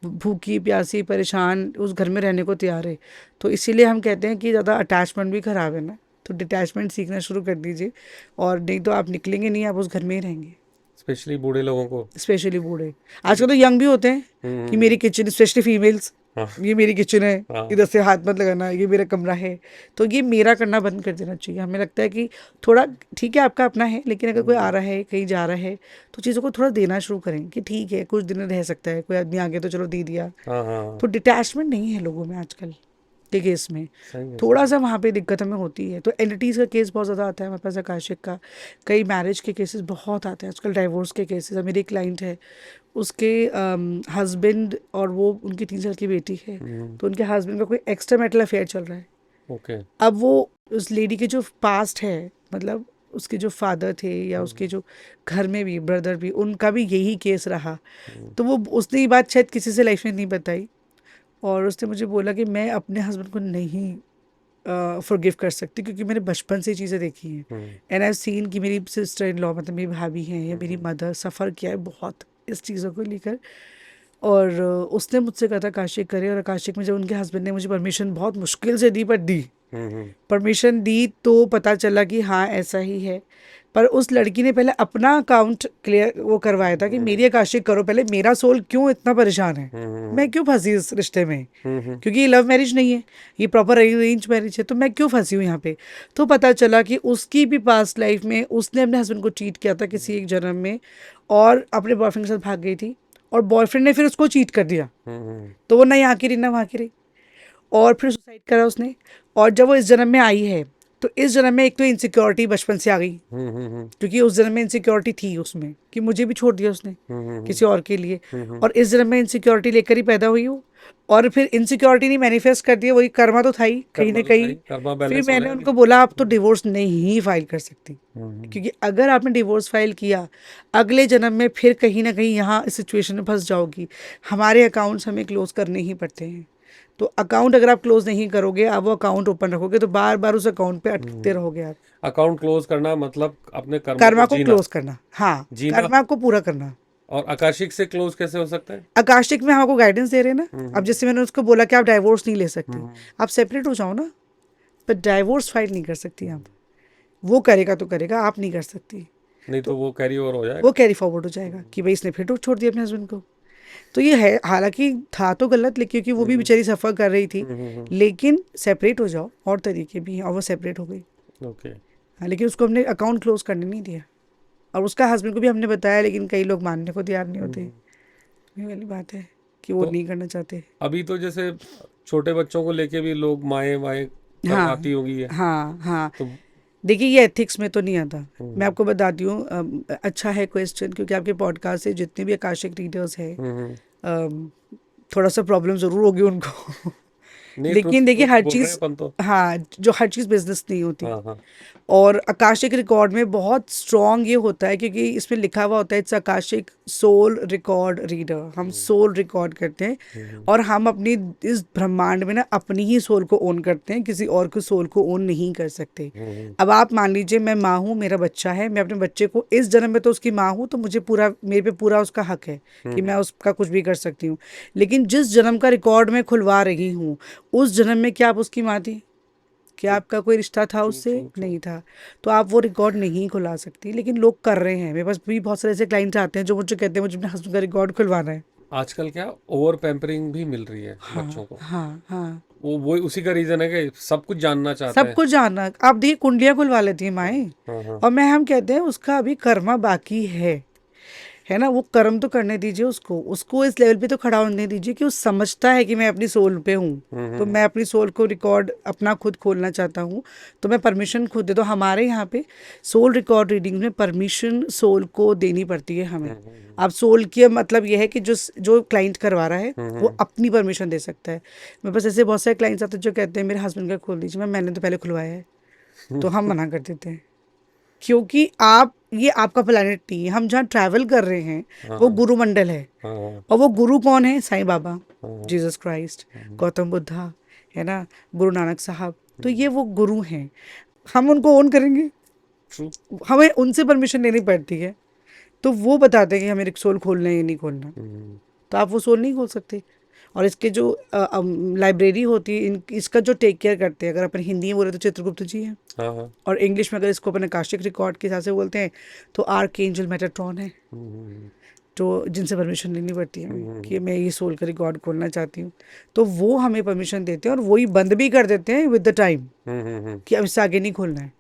भूखी प्यासी परेशान उस घर में रहने को तैयार है। तो इसीलिए हम कहते हैं कि ज़्यादा अटैचमेंट भी खराब है ना, तो डिटैचमेंट सीखना शुरू कर दीजिए, और नहीं तो आप निकलेंगे नहीं, आप उस घर में ही रहेंगे। स्पेशली बूढ़े लोगों को। स्पेशली बूढ़े, आजकल तो यंग भी होते हैं कि मेरी किचन, स्पेशली फीमेल्स, हाँ ये मेरी किचन है, हाँ इधर से हाथ मत लगाना, ये मेरा कमरा है। तो ये मेरा करना बंद कर देना चाहिए। हमें लगता है कि थोड़ा ठीक है आपका अपना है, लेकिन अगर कोई आ रहा है कहीं जा रहा है तो चीज़ों को थोड़ा देना शुरू करें कि ठीक है कुछ दिन रह सकता है, कोई आदमी आ गया तो चलो दे दिया। हाँ हाँ। तो डिटैचमेंट नहीं है लोगों में आजकल के केस में, सही है थोड़ा सा वहाँ पे दिक्कत हमें होती है। तो एंटिटीज़ का केस बहुत ज़्यादा आता है हमारे पास, आकाशिक का, कई मैरिज के केसेस बहुत आते हैं आजकल, डाइवोर्स के केसेस। मेरी क्लाइंट है, उसके हस्बैंड और वो, उनकी 3 साल की बेटी है, तो उनके हस्बैंड का कोई एक्स्ट्रा मैरिटल अफेयर चल रहा है। ओके। अब वो उस लेडी के जो पास्ट है, मतलब उसके जो फादर थे या उसके जो घर में भी ब्रदर भी, उनका भी यही केस रहा। तो वो, उसने ये बात शायद किसी से लाइफ में नहीं बताई, और उसने मुझे बोला कि मैं अपने हस्बैंड को नहीं फॉरगिव कर सकती, क्योंकि मैंने बचपन से चीज़ें देखी हैं, एंड आई सीन कि मेरी सिस्टर इन लॉ, मतलब मेरी भाभी हैं या मेरी मदर, सफ़र किया है बहुत इस चीज़ों को लेकर। और उसने मुझसे कहा था आकाशिक करे, और आकाशिक में जब उनके हस्बैंड ने मुझे परमिशन बहुत मुश्किल से दी, पर दी, परमिशन दी, तो पता चला कि हाँ ऐसा ही है। पर उस लड़की ने पहले अपना अकाउंट क्लियर वो करवाया था कि मेरी आकाशिक करो पहले, मेरा सोल क्यों इतना परेशान है, मैं क्यों फंसी इस रिश्ते में, क्योंकि ये लव मैरिज नहीं है, ये प्रॉपर अरेंज मैरिज है, तो मैं क्यों फंसी हूँ यहाँ पे। तो पता चला कि उसकी भी पास्ट लाइफ में उसने अपने हस्बैंड को चीट किया था किसी एक जन्म में, और अपने बॉयफ्रेंड के साथ भाग गई थी, और बॉयफ्रेंड ने फिर उसको चीट कर दिया, तो वो ना यहाँ की रही ना वहाँ की रही, और फिर सुसाइड करा उसने। और जब वो इस जन्म में आई है, तो इस जन्म में एक तो इनसिक्योरिटी बचपन से आ गई, क्योंकि उस जन्म में इनसिक्योरिटी थी उसमें कि मुझे भी छोड़ दिया उसने किसी और के लिए, और इस जन्म में इनसिक्योरिटी लेकर ही पैदा हुई हो, और फिर इनसिक्योरिटी नहीं मैनिफेस्ट कर दिया, वही कर्मा तो था ही कहीं ना कहीं। फिर मैंने उनको बोला आप तो डिवोर्स नहीं फाइल कर सकती, क्योंकि अगर आपने डिवोर्स फाइल किया, अगले जन्म में फिर कहीं ना कहीं यहाँ इस सिचुएशन में फंस जाओगी। हमारे अकाउंट्स हमें क्लोज करने ही पड़ते हैं, तो अकाउंट अगर आप क्लोज नहीं करोगे, आप वो अकाउंट ओपन रखोगे, तो बार बार उस अकाउंट पे अटकते रहोगे आप। अकाउंट क्लोज करना मतलब अपने कर्मा को को जीना। क्लोज करना, हाँ, जीना। कर्मा को पूरा करना। और आकाशिक से क्लोज कैसे हो सकता है? आकाशिक में हमको गाइडेंस दे रहे हैं ना। अब जैसे मैंने उसको बोला कि आप डाइवोर्स नहीं ले सकते, आप सेपरेट हो जाओ ना, पर डाइवोर्स फाइल नहीं कर सकती आप। वो करेगा तो करेगा, आप नहीं कर सकती, नहीं तो वो कैरी ओवर हो जाएगा, वो कैरी फॉरवर्ड हो जाएगा कि भाई इसने फिर छोड़ दिया अपने हस्बैंड को। तो ये है, हालांकि था तो गलत, लेकिन क्योंकि वो भी बेचारी सफ़र कर रही थी, लेकिन सेपरेट हो जाओ, और तरीके भी हैं, और वो सेपरेट हो गई। ओके। हाँ, लेकिन उसको हमने अकाउंट क्लोज करने नहीं दिया, और उसका हस्बैंड को भी हमने बताया, लेकिन कई लोग मानने को तैयार नहीं होते। ये वाली बात है कि वो तो नहीं करना चाहते। अभी तो जैसे छोटे बच्चों को लेके भी लोग माए वाए हाँ आती होगी है, हाँ हाँ, तो देखिए ये एथिक्स में तो नहीं आता। मैं आपको बताती हूँ, अच्छा है क्वेश्चन, क्योंकि आपके पॉडकास्ट से जितने भी आकाशिक रीडर्स हैं, थोड़ा सा प्रॉब्लम ज़रूर होगी उनको नहीं, लेकिन देखिए हर बोल रहे चीज़, हैं अपन तो। हाँ, जो हर चीज़ बिजनेस नहीं होती। हाँ हाँ। और आकाशिक रिकॉर्ड में बहुत स्ट्रॉन्ग ये होता है, क्योंकि इसमें लिखा हुआ होता है it's akashic soul record reader, हम सोल रिकॉर्ड करते हैं, और हम अपनी इस ब्रह्मांड में ना अपनी ही सोल को ओन करते हैं, किसी और के सोल को ओन नहीं कर सकते। अब आप मान लीजिए मैं माँ हूँ, मेरा बच्चा है, मैं अपने बच्चे को इस जन्म में तो उसकी माँ हूँ, तो मुझे पूरा, मेरे पे पूरा उसका हक है कि मैं उसका कुछ भी कर सकती हूँ, लेकिन जिस जन्म का रिकॉर्ड मैं खुलवा रही हूँ, उस जन्म में क्या आप उसकी माँ थी? क्या आपका कोई रिश्ता था उससे? नहीं था, तो आप वो रिकॉर्ड नहीं खुला सकती, लेकिन लोग कर रहे हैं। मेरे पास भी बहुत सारे ऐसे क्लाइंट्स आते हैं जो मुझे कहते हैं मुझे अपने हस्बैंड का रिकॉर्ड खुलवाना है। आजकल क्या ओवर पैम्परिंग भी मिल रही है हाँ बच्चों को। हाँ हाँ, वो उसी का रीजन है कि सब कुछ जानना चाहते सब हैं। कुछ जानना। आप देखिए कुंडलियां खुलवा लेती है माएँ, हाँ हाँ। और मैं हम कहते हैं उसका अभी कर्मा बाकी है ना, वो कर्म तो करने दीजिए उसको, उसको इस लेवल पे तो खड़ा होने दीजिए कि वो समझता है कि मैं अपनी सोल पे हूँ, तो मैं अपनी सोल को रिकॉर्ड अपना खुद खोलना चाहता हूँ, तो मैं परमिशन खुद दे दो। हमारे यहाँ पे सोल रिकॉर्ड रीडिंग में परमिशन सोल को देनी पड़ती है हमें। अब सोल की मतलब यह है कि जो क्लाइंट करवा रहा है वो अपनी परमिशन दे सकता है। मेरे पास ऐसे बहुत सारे क्लाइंट्स आते हैं जो कहते हैं मेरे हस्बैंड का खोल दीजिए, मैंने तो पहले खुलवाया है, तो हम मना कर देते हैं, क्योंकि आप ये आपका प्लानट नहीं है। हम जहाँ ट्रैवल कर रहे हैं वो हाँ गुरुमंडल है, हाँ हाँ और वो गुरु कौन है? साईं बाबा, हाँ जीसस क्राइस्ट, गौतम बुद्धा, है ना, गुरु नानक साहब, तो ये वो गुरु हैं। हम उनको ओन करेंगे? ट्रू। हमें उनसे परमिशन लेनी पड़ती है, तो वो बताते हैं कि हमें सोल खोलना है या नहीं खोलना, तो आप वो सोल नहीं खोल सकते। और इसके जो लाइब्रेरी होती है, इसका जो टेक केयर करते हैं, अगर अपन हिंदी में बोले तो चित्रगुप्त जी हैं, हाँ हाँ। और इंग्लिश में अगर इसको अपन आकाशिक रिकॉर्ड के हिसाब से बोलते हैं तो आर्कएंजल मेटाट्रॉन है, तो जिनसे परमिशन लेनी पड़ती है हमें कि मैं ये सोल का रिकॉर्ड खोलना चाहती हूँ, तो वो हमें परमिशन देते हैं और वही बंद भी कर देते हैं विद द टाइम कि अब इससे आगे नहीं खोलना है।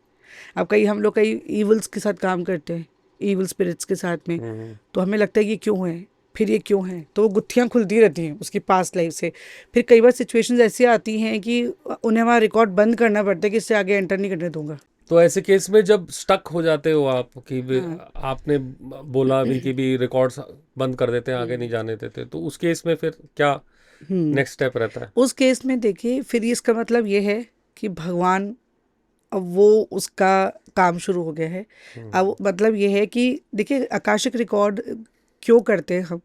अब हम लोग कई ईवल्स के साथ काम करते हैं, ईवल स्पिरिट्स के साथ में, तो हमें लगता है कि क्यों है, फिर ये क्यों है, तो वो गुत्थियाँ खुलती रहती हैं उसकी पास्ट लाइफ से। फिर कई बार सिचुएशंस ऐसी आती हैं कि उन्हें हमारा रिकॉर्ड बंद करना पड़ता है कि इससे आगे एंटर नहीं करने दूंगा। तो ऐसे केस में जब स्टक हो जाते हो आप कि हाँ। आपने बोला अभी कि भी रिकॉर्ड्स बंद कर देते हैं, आगे नहीं जाने देते, तो उस केस में फिर क्या हम्म नेक्स्ट स्टेप रहता है? उस केस में देखिए, फिर इसका मतलब ये है कि भगवान, अब वो उसका काम शुरू हो गया है। अब मतलब ये है कि देखिए आकाशिक रिकॉर्ड क्यों करते हैं हम,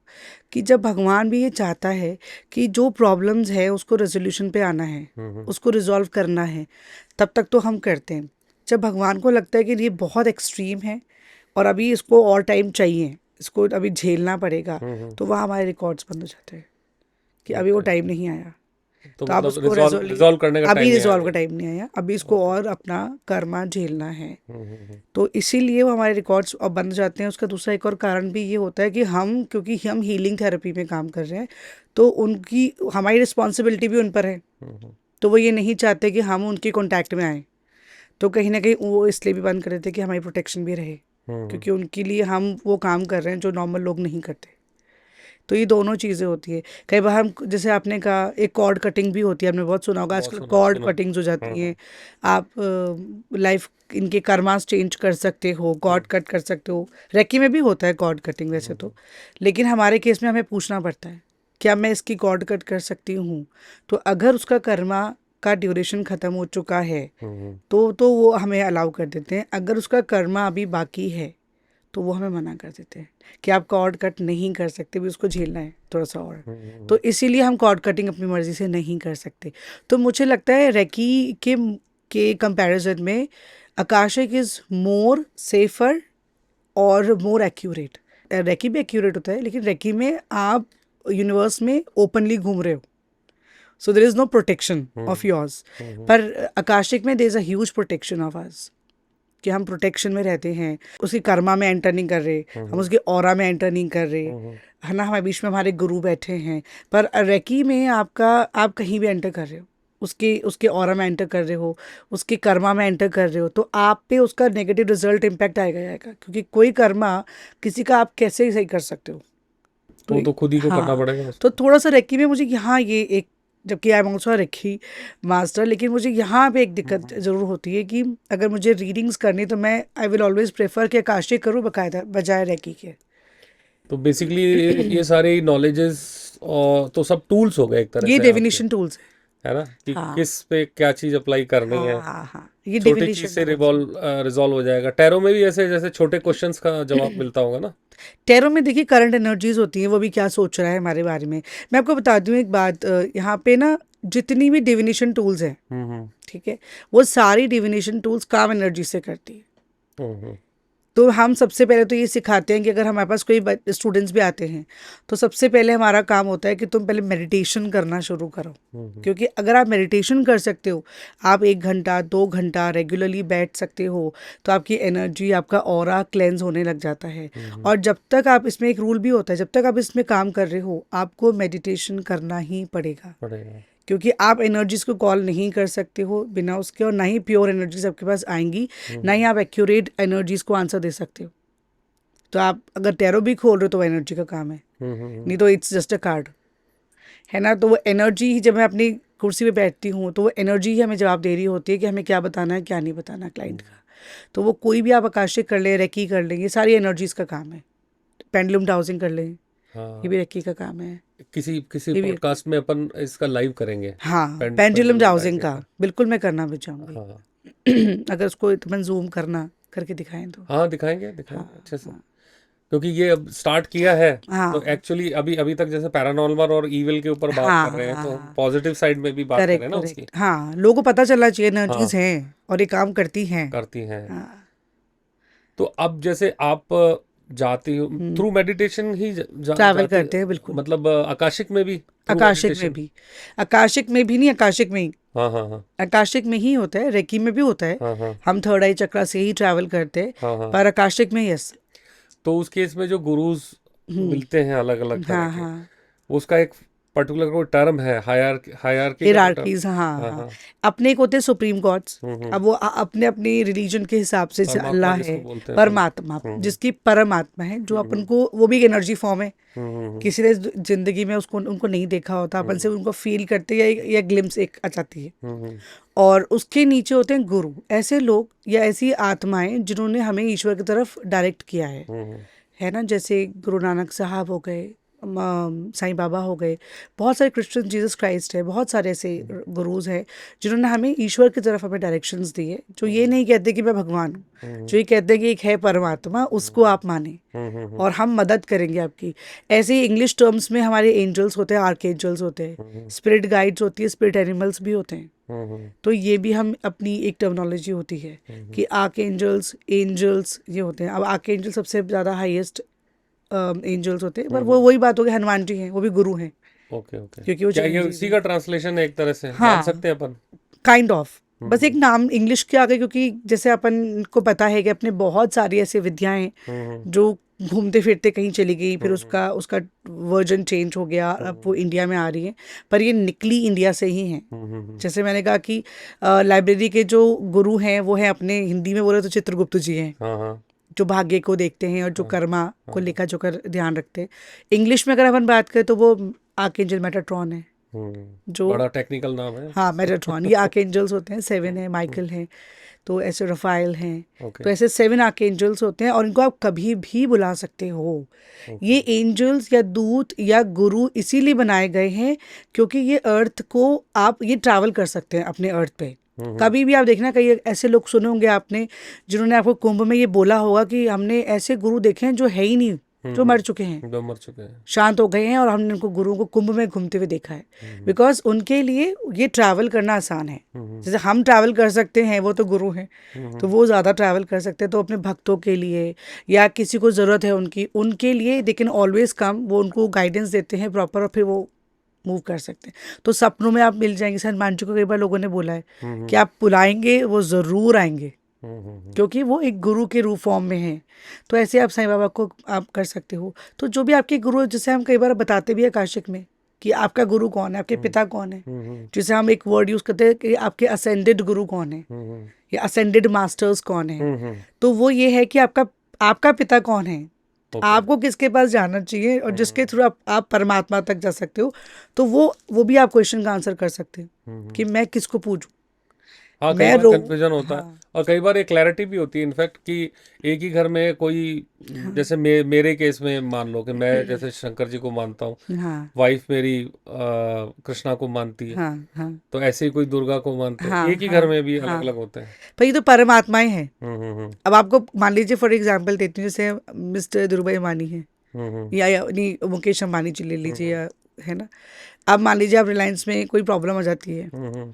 कि जब भगवान भी ये चाहता है कि जो प्रॉब्लम्स है उसको रेजोल्यूशन पे आना है, उसको रिजॉल्व करना है, तब तक तो हम करते हैं। जब भगवान को लगता है कि ये बहुत एक्सट्रीम है और अभी इसको और टाइम चाहिए, इसको अभी झेलना पड़ेगा, तो वहाँ हमारे रिकॉर्ड्स बंद हो जाते हैं कि अभी वो ओके। टाइम नहीं आया। तो तो आप मतलब उसको रिजॉल्व करने का अभी टाइम नहीं आया रिजॉल्व का अभी। टाइम नहीं आया, अभी इसको ओके। और अपना कर्मा झेलना है। तो इसीलिए वो हमारे रिकॉर्ड्स अब बंद हो जाते हैं। उसका दूसरा एक और कारण भी ये होता है कि क्योंकि हम हीलिंग थेरेपी में काम कर रहे हैं, तो उनकी हमारी रिस्पॉन्सिबिलिटी भी उन पर है, तो वो ये नहीं चाहते कि हम उनके कॉन्टैक्ट में आए, तो कहीं ना कहीं वो इसलिए भी बंद कर देते कि हमारी प्रोटेक्शन भी रहे, क्योंकि उनके लिए हम वो काम कर रहे हैं जो नॉर्मल लोग नहीं करते। तो ये दोनों चीज़ें होती है। कई बार हम, जैसे आपने कहा, एक कॉर्ड कटिंग भी होती है, आपने बहुत सुना होगा बहुत आजकल सुना कॉर्ड सुना। कटिंग्स हो जाती हैं। आप लाइफ इनके कर्मास चेंज कर सकते हो, कॉर्ड कट कर सकते हो। रेकी में भी होता है कॉर्ड कटिंग वैसे तो, लेकिन हमारे केस में हमें पूछना पड़ता है क्या मैं इसकी कॉर्ड कट कर सकती हूँ। तो अगर उसका कर्मा का ड्यूरेशन ख़त्म हो चुका है तो वो हमें अलाउ कर देते हैं। अगर उसका कर्मा अभी बाकी है तो वो हमें मना कर देते हैं कि आप कॉर्ड कट नहीं कर सकते, भी उसको झेलना है थोड़ा सा और। तो इसीलिए हम कॉर्ड कटिंग अपनी मर्जी से नहीं कर सकते। तो मुझे लगता है रेकी के कंपैरिजन में आकाशिक इज़ मोर सेफर और मोर एक्यूरेट। रेकी भी एक्यूरेट होता है, लेकिन रेकी में आप यूनिवर्स में ओपनली घूम रहे हो, so there is no protection of yours. पर आकाशिक में there is a huge protection of us, कि हम प्रोटेक्शन में रहते हैं, उसकी कर्मा में एंटर नहीं कर रहे, हम उसके ऑरा में एंटर नहीं कर रहे, है ना, हमारे बीच में हमारे गुरु बैठे हैं। पर रेकी में आप कहीं भी एंटर कर रहे हो, उसके ऑरा में एंटर कर रहे हो, उसके कर्मा में एंटर कर रहे हो, तो आप पे उसका नेगेटिव रिजल्ट इम्पैक्ट आएगा, क्योंकि कोई कर्मा किसी का आप कैसे सही कर सकते हो। वो तो खुद ही को करना हाँ, पड़ेगा तो उसको। थोड़ा सा रेकी में मुझे यहाँ ये एक, जबकि I am also reiki master, लेकिन मुझे यहाँ पे एक दिक्कत ज़रूर होती है कि अगर मुझे रीडिंग्स करनी तो मैं आई विल ऑलवेज प्रेफर कि आकाशिक करूँ बकायदा बजाय रेकी के। तो बेसिकली ये सारे नॉलेजेस और तो सब टूल्स हो गए एक तरह ये से आपके, डिविनेशन टूल्स है ना, कि है। हाँ किस पे क्या चीज अप्लाई करनी है। हाँ हाँ, ये छोटी चीज डिविनेशन से टूल्स है। रिजॉल्व हो जाएगा। टैरो में भी ऐसे जैसे छोटे क्वेश्चंस का जवाब मिलता होगा ना? टैरो में देखिए करंट एनर्जीज होती हैं, वो भी क्या सोच रहा है हमारे बारे में। मैं आपको बता दूं एक बात, यहाँ पे ना जितनी भी डिविनेशन टूल्स हैं, ठीक है, वो सारी डिविनेशन टूल्स काम एनर्जी से करती है। हम्म तो हम सबसे पहले तो ये सिखाते हैं कि अगर हमारे पास कोई स्टूडेंट्स भी आते हैं, तो सबसे पहले हमारा काम होता है कि तुम पहले मेडिटेशन करना शुरू करो। क्योंकि अगर आप मेडिटेशन कर सकते हो, आप 1 घंटा 2 घंटा रेगुलरली बैठ सकते हो, तो आपकी एनर्जी, आपका ऑरा क्लेंस होने लग जाता है। और जब तक आप इसमें, एक रूल भी होता है, जब तक आप इसमें काम कर रहे हो आपको मेडिटेशन करना ही पड़ेगा। पड़ेगा। क्योंकि आप एनर्जीज को कॉल नहीं कर सकते हो बिना उसके, और ना ही प्योर एनर्जीज आपके पास आएंगी, ना ही आप एक्यूरेट एनर्जीज को आंसर दे सकते हो। तो आप अगर टैरो भी खोल रहे हो तो वो एनर्जी का काम है, नहीं तो इट्स जस्ट अ कार्ड, है ना। तो वो एनर्जी ही, जब मैं अपनी कुर्सी पे बैठती हूँ तो वो एनर्जी ही हमें जवाब दे रही होती है कि हमें क्या बताना है क्या नहीं बताना क्लाइंट का। तो वो कोई भी आप आकाशिक कर लें, रेकी कर लें, ये सारी एनर्जीज का काम है। पेंडुलम डाउजिंग कर लें, ये भी हाँ, रेकी का काम है। किसी किसी ये भी, पॉडकास्ट में अपन इसका लाइव करेंगे, हाँ, पेंडुलम पेंडुलम डाउजिंग डाइजिंग का का। बिल्कुल मैं करना भी चाहूँगी। हाँ अगर उसको इतना जूम करना करके दिखाएं तो। हाँ, दिखाएंगे दिखाएंगे हाँ अच्छे से, हाँ क्योंकि ये अब स्टार्ट किया है। तो हाँ एक्चुअली अभी अभी तक जैसे पैरानॉर्मल और ईविल के ऊपर बात हाँ कर रहे हैं, तो हाँ, पॉजिटिव साइड में भी बात करें करेक्ट ना उसकी। करेक्ट, हाँ, लोगों को पता चलना चाहिए एनर्जीज हाँ, हैं और ये काम करती हैं। करती हैं। हाँ। तो अब जैसे आप जाती हो थ्रू मेडिटेशन ही ट्रैवल जाती, करते हैं बिल्कुल। मतलब आकाशिक में भी थ्रू आकाशिक में मेडिटेशन? भी, आकाशिक में भी नहीं, आकाशिक में ही, हाँ हाँ हाँ आकाशिक में ही होता है, रेकी में भी होता है। हाँ हाँ हम थर्ड आई चक्रा से ही ट्रैवल करते हैं, हाँ हाँ। पर आकाशिक में यस। तो उस केस में जो गुरुज मिलते हैं अलग अलग तरह हाँ के, हाँ, उसका एक पर्टिकुलर कोई टर्म है, हायरार्की का कोई टर्म? हिरार्कीज, हाँ हाँ हाँ। हाँ। अपने एक होते हैं सुप्रीम गॉड्स, हम्म। अब वो अपने अपनी रिलीजन के हिसाब से, जैसे परमात्मा अल्लाह है, जिसको बोलते हैं अपन। परमात्मा, जिसकी परमात्मा है, जो अपन को, वो भी एक एनर्जी फॉर्म है। हम्म। किसी ने जिंदगी में उसको उनको नहीं देखा होता, अपन से उनको फील करते, या ग्लिम्स एक आ जाती है। हम्म और उसके नीचे होते हैं गुरु, ऐसे लोग या ऐसी आत्माएं जिन्होंने हमें ईश्वर की तरफ डायरेक्ट किया हम्म है ना। जैसे गुरु नानक साहब हो गए, साईं बाबा हो गए, बहुत सारे क्रिश्चियन, जीसस क्राइस्ट है, बहुत सारे ऐसे गुरुज हैं जिन्होंने हमें ईश्वर की तरफ हमें डायरेक्शंस दिए, जो ये नहीं कहते कि मैं भगवान हूँ, जो ये कहते हैं कि एक है परमात्मा, उसको आप माने और हम मदद करेंगे आपकी। ऐसे ही इंग्लिश टर्म्स में हमारे एंजल्स होते हैं, आर्क एंजल्स होते हैं, स्पिरिट गाइड्स होती है, स्पिरिट एनिमल्स भी होते हैं। तो ये भी हम अपनी एक टर्मिनोलॉजी होती है कि आर्क एंजल्स, एंजल्स ये होते हैं। अब आर्क एंजल सबसे ज़्यादा हाईएस्ट एंजल्स होते हैं, पर वो वही बात हो गई, हनुमान जी हैं, वो भी गुरु हैं, ओके ओके। क्योंकि वो क्या ये चिरंजीव इसी हैं। का ट्रांसलेशन है एक तरह से, मान हाँ, सकते हैं अपन? काइंड ऑफ, बस एक नाम इंग्लिश के आ गए, क्योंकि जैसे अपन को पता है कि अपने बहुत सारी ऐसी विद्याएं हैं जो घूमते फिरते कहीं चली गई, फिर उसका उसका वर्जन चेंज हो गया, अब वो इंडिया में आ रही है, पर ये निकली इंडिया से ही हैं। जैसे मैंने कहा कि लाइब्रेरी के जो गुरु हैं वो हैं, अपने हिंदी में बोले तो चित्रगुप्त जी हैं, हाँ हाँ जो भाग्य को देखते हैं और जो कर्मा को लेखा जोखा ध्यान रखते हैं। इंग्लिश में अगर अपन बात करें तो वो आर्कएंजल मेटाट्रॉन है, जो, बड़ा टेक्निकल नाम है। हाँ, मेटाट्रॉन, ये आर्कएंजल्स होते हैं, 7 है, माइकल है, तो ऐसे रफाइल हैं। ओके तो ऐसे 7 आर्कएंजल्स होते हैं, और इनको आप कभी भी बुला सकते हो। ये एंजल्स या दूत या गुरु इसीलिए बनाए गए हैं क्योंकि ये अर्थ को, आप ये ट्रैवल कर सकते हैं अपने अर्थ पे। कभी भी आप देखना, कई ऐसे लोग सुने होंगे आपने जिन्होंने आपको कुंभ में ये बोला होगा कि हमने ऐसे गुरु देखे हैं जो है ही नहीं, जो मर चुके हैं, जो मर चुके हैं, शांत हो गए हैं, और हमने उनको, गुरुओं को कुंभ में घूमते हुए देखा है, बिकॉज उनके लिए ये ट्रैवल करना आसान है। जैसे हम ट्रैवल कर सकते हैं, वो तो गुरु हैं, तो वो ज़्यादा ट्रैवल कर सकते हैं। तो अपने भक्तों के लिए या किसी को ज़रूरत है उनकी, उनके लिए दे कैन ऑलवेज कम, वो उनको गाइडेंस देते हैं प्रॉपर, और फिर वो मूव कर सकते हैं। तो सपनों में आप मिल जाएंगे। सर हनुमान जी को कई बार लोगों ने बोला है कि आप बुलाएंगे वो ज़रूर आएंगे, क्योंकि वो एक गुरु के रूप फॉर्म में हैं। तो ऐसे आप साईं बाबा को आप कर सकते हो। तो जो भी आपके गुरु, जैसे हम कई बार बताते भी हैं आकाशिक में कि आपका गुरु कौन है, आपके पिता कौन है, जैसे हम एक वर्ड यूज करते हैं कि आपके असेंडेड गुरु कौन है या असेंडेड मास्टर्स कौन है। तो वो ये है कि आपका पिता कौन है, आपको किसके पास जाना चाहिए, और जिसके थ्रू आप परमात्मा तक जा सकते हो। तो वो भी आप क्वेश्चन का आंसर कर सकते हो कि मैं किसको पूछूं। हाँ, कई मैं बार कंफ्यूजन होता है, हाँ और कई बार एक क्लैरिटी भी होती है इनफैक्ट कि एक ही घर में कोई, जैसे मेरे केस में मान लो कि मैं जैसे शंकर जी को मानता हूँ, हाँ वाइफ मेरी कृष्णा को मानती है, हाँ हाँ तो ऐसे ही कोई दुर्गा को मानते हैं, हाँ एक ही हाँ घर में भी अलग हाँ, अलग होते हैं। पर ये तो परमात्माएं हैं। हम्म। अब आपको मान लीजिए, फॉर एग्जांपल देती हूँ, जैसे मिस्टर धीरूभाई अंबानी है, हम्म या नहीं, मुकेश अंबानी जी ले लीजिए, या, है ना। अब मान लीजिए आप रिलायंस में कोई प्रॉब्लम आ जाती है हम्म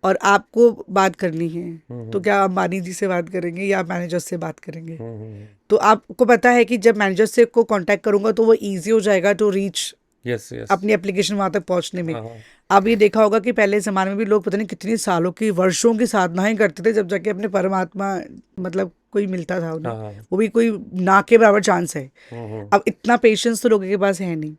और आपको बात करनी है, तो क्या अंबानी जी से बात करेंगे या मैनेजर से बात करेंगे? तो आपको पता है कि जब मैनेजर से को कांटेक्ट करूंगा तो वो इजी हो जाएगा टू रीच यस यस। अपनी एप्लीकेशन वहां तक पहुंचने में। हाँ हाँ अब ये देखा होगा कि पहले ज़माने में भी लोग पता नहीं कितनी सालों की, वर्षों की साधनाएं करते थे, जब जाके अपने परमात्मा, मतलब कोई मिलता था उन्हें, हाँ हाँ वो भी कोई ना के बराबर चांस है। हम्म अब इतना पेशेंस तो लोगों के पास है नहीं,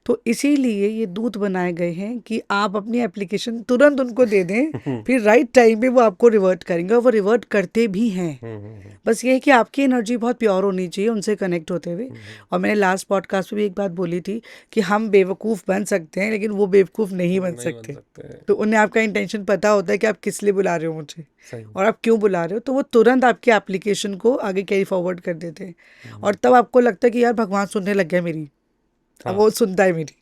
तो इसीलिए ये दूत बनाए गए हैं कि आप अपनी एप्लीकेशन तुरंत उनको दे दें, फिर राइट टाइम पे वो आपको रिवर्ट करेंगे, और वो रिवर्ट करते भी हैं। बस ये है कि आपकी एनर्जी बहुत प्योर होनी चाहिए उनसे कनेक्ट होते हुए। और मैंने लास्ट पॉडकास्ट में भी एक बात बोली थी कि हम बेवकूफ़ बन सकते हैं, लेकिन वो बेवकूफ़ नहीं बन नहीं बन सकते। सकते। तो उन्हें आपका इंटेंशन पता होता है कि आप किस लिए बुला रहे हो मुझे सही। और आप क्यों बुला रहे हो, तो वो तुरंत आपकी एप्लीकेशन को आगे कैरी फॉरवर्ड कर देते हैं। और तब आपको लगता है कि यार भगवान सुनने लग गया मेरी, अब हाँ। वो सुनता है मेरी।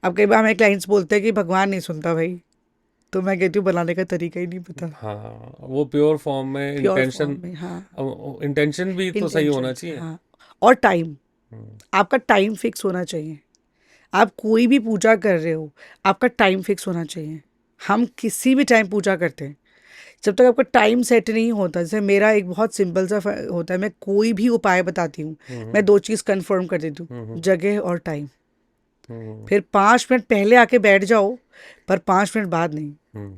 अब कई बार हमें क्लाइंट्स बोलते हैं कि भगवान नहीं सुनता भाई, तो मैं कहती हूँ बनाने का तरीका ही नहीं पता। हाँ, वो प्योर फॉर्म में प्योर इंटेंशन, फॉर्म में, हाँ। इंटेंशन भी तो सही होना इंटेंशन, चाहिए। हाँ। और टाइम, हम्म, आपका टाइम फिक्स होना चाहिए। आप कोई भी पूजा कर रहे हो, आपका टाइम फिक्स होना चाहिए। हम किसी भी टाइम पूजा करते हैं, जब तक आपका टाइम सेट नहीं होता। जैसे मेरा एक बहुत सिंपल सा होता है, मैं कोई भी उपाय बताती हूँ, मैं 2 चीज़ कंफर्म कर देती हूँ, जगह और टाइम। फिर 5 मिनट पहले आके बैठ जाओ, पर 5 मिनट बाद नहीं,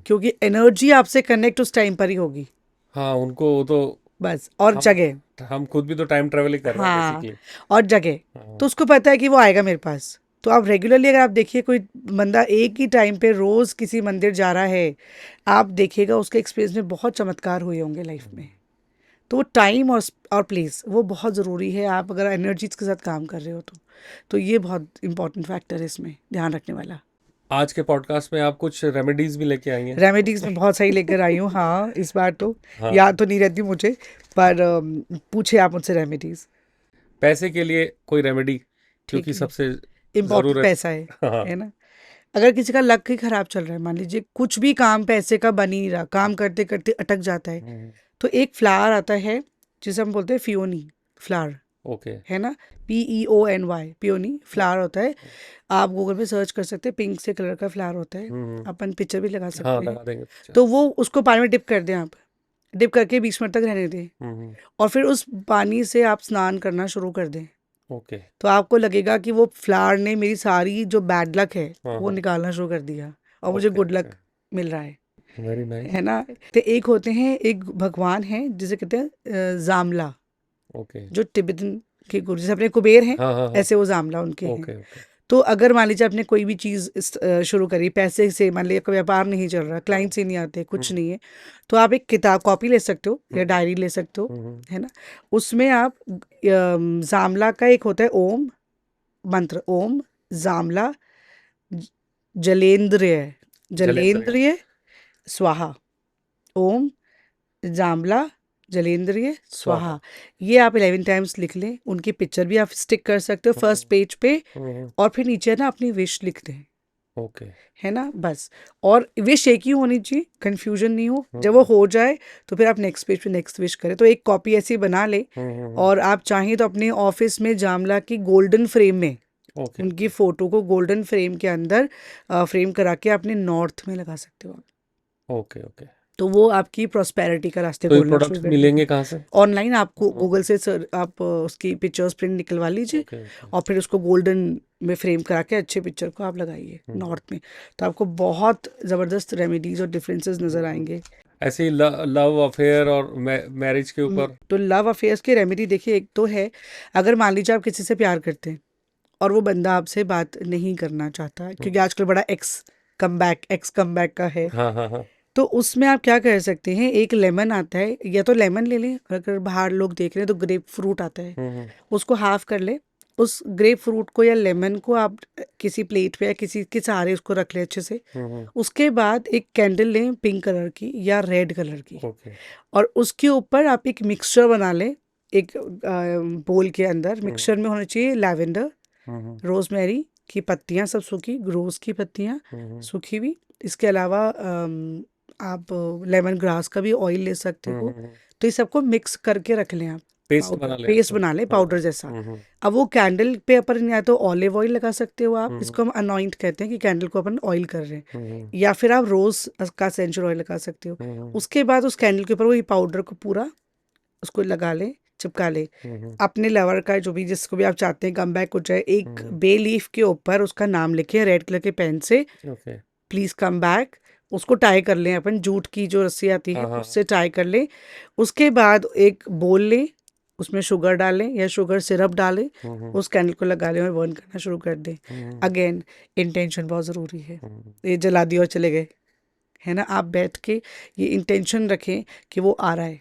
क्योंकि एनर्जी आपसे कनेक्ट उस टाइम पर ही होगी। हाँ, उनको वो तो बस। और हम जगह, हम खुद भी तो टाइम ट्रेवल ही कर रहे हैं हाँ। बेसिकली। और जगह, तो उसको पता है कि वो आएगा मेरे पास। तो आप रेगुलरली अगर आप देखिए कोई बंदा एक ही टाइम पे रोज किसी मंदिर जा रहा है, आप देखिएगा उसके एक्सपीरियंस में बहुत चमत्कार हुए होंगे लाइफ में। तो टाइम और प्लेस वो बहुत ज़रूरी है, आप अगर एनर्जीज के साथ काम कर रहे हो तो ये बहुत इंपॉर्टेंट फैक्टर है इसमें ध्यान रखने वाला। आज के पॉडकास्ट में आप कुछ रेमेडीज भी लेके आई हैं। रेमेडीज में बहुत सही लेकर आई हूँ, हाँ। इस बार तो हाँ। याद तो नहीं रहती मुझे, पर पूछे आप मुझसे रेमेडीज। पैसे के लिए कोई रेमेडी, ठीक क्योंकि है, सबसे इम्पोर्टेंट ज़रूरत। पैसा हाँ। है ना। अगर किसी का लक ही खराब चल रहा है, मान लीजिए कुछ भी काम पैसे का बन ही नहीं रहा, काम करते करते अटक जाता है, तो एक फ्लावर आता है जिसे हम बोलते हैं फियोनी फ्लावर, ओके। है ना। PEONY, पियोनी फ्लावर होता है। आप गूगल पे सर्च कर सकते हैं, पिंक से कलर का फ्लावर होता है। अपन पिक्चर भी लगा हाँ, सकते हैं। लगा देंगे पिक्चर। तो वो उसको पानी में डिप कर दें आप, डिप करके 20 मिनट तक रहने दें, और फिर उस पानी से आप स्नान करना शुरू कर दें। ओके। तो आपको लगेगा कि वो फ्लावर ने मेरी सारी जो बैड लक है हाँ, वो हाँ। निकालना शुरू कर दिया, और मुझे ओके, गुड ओके। लक मिल रहा वेरी नाइस। है ना। तो एक होते हैं, एक भगवान है जिसे कहते हैं जामला, ओके। जो तिब्बतन के गुरु, जैसे अपने कुबेर हैं हाँ, हाँ, हाँ। ऐसे वो जामला उनके हैं। Okay, okay. तो अगर मान लीजिए आपने कोई भी चीज़ शुरू करी पैसे से, मान लीजिए कोई व्यापार नहीं चल रहा, क्लाइंट्स ही नहीं आते, कुछ नहीं है, तो आप एक किताब कॉपी ले सकते हो या डायरी ले सकते हो, है ना। उसमें आप जामला का एक होता है ओम मंत्र, ओम जामला ज- जलेंद्रिय, जलेंद्र। जलेंद्रिय स्वाहा, ओम जामला जलेंद्रिय स्वाहा। स्वाहा। ये आप 11 टाइम्स लिख लें, उनकी पिक्चर भी आप स्टिक कर सकते हो फर्स्ट पेज पे, और फिर नीचे ना अपनी विश लिख दें, ओके। है ना, बस। और विश एक ही होनी चाहिए, कंफ्यूजन नहीं हो। जब वो हो जाए तो फिर आप नेक्स्ट पेज पे नेक्स्ट विश करें। तो एक कॉपी ऐसी बना ले, और आप चाहें तो अपने ऑफिस में जामला की गोल्डन फ्रेम में ओके। उनकी फोटो को गोल्डन फ्रेम के अंदर फ्रेम करा के अपने नॉर्थ में लगा सकते हो आप। ओके। ओके। तो वो आपकी प्रोस्पेरिटी का रास्ते तो ये खोलना शुरू प्रोडक्ट्स कर मिलेंगे देगी। कहाँ से? ऑनलाइन आपको गूगल से सर आप उसकी पिक्चर्स प्रिंट निकलवा लीजिए, ओके, ओके। और फिर उसको गोल्डन में फ्रेम करा के अच्छे पिक्चर को आप लगाइए नॉर्थ में, तो आपको बहुत ज़बरदस्त रेमेडीज और डिफरेंसेस नज़र आएंगे। ऐसे ही लव अफेयर और मैरिज के ऊपर। तो लव अफेयर्स की रेमेडी देखिए, एक तो है, अगर मान लीजिए आप किसी से प्यार करते हैं और वो बंदा आपसे बात नहीं करना चाहता, क्योंकि आजकल बड़ा एक्स कम बैक का है, हाँ, हाँ, हाँ। तो उसमें आप क्या कर सकते हैं, एक लेमन आता है, या तो लेमन ले लें, और अगर बाहर लोग देख रहे हैं तो ग्रेप फ्रूट आता है, उसको हाफ कर ले। उस ग्रेप फ्रूट को या लेमन को आप किसी प्लेट पे या किसी के सहारे उसको रख ले अच्छे से। उसके बाद एक कैंडल लें पिंक कलर की या रेड कलर की, ओके। और उसके ऊपर आप एक मिक्सचर बना लें। एक बोल के अंदर मिक्सचर में होना चाहिए लैवेंडर, रोजमेरी की पत्तियां सब सूखी, रोज की पत्तियां सूखी हुई, इसके अलावा आप लेमन ग्रास का भी ऑयल ले सकते हो। तो ये सबको मिक्स करके रख लें आप, पेस्ट बना ले पेस्ट इसको। बना लें हाँ। पाउडर जैसा। अब वो कैंडल पे अपन या तो ऑलिव ऑयल लगा सकते हो आप, इसको हम अनॉइंट कहते हैं कि कैंडल को अपन ऑयल कर रहे हैं, या फिर आप रोज का एसेंशियल ऑयल लगा सकते हो। उसके बाद उस कैंडल के ऊपर वो पाउडर को पूरा उसको लगा ले, चिपका ले। अपने लवर का जो भी, जिसको भी आप चाहते हैं कम बैक हो जाए, एक बे लीफ के ऊपर उसका नाम लिखे रेड कलर के पेन से, ओके। Please come back. उसको टाई कर लें अपन, जूट की जो रस्सी आती है हाँ, हाँ। उससे टाई कर लें। उसके बाद एक बोल लें, उसमें शुगर डालें या शुगर सिरप डालें, उस कैंडल को लगा लें और बर्न करना शुरू कर दें। अगेन इंटेंशन बहुत ज़रूरी है। ये जला दिया और चले गए, है ना, आप बैठ के ये इंटेंशन रखें कि वो आ रहा है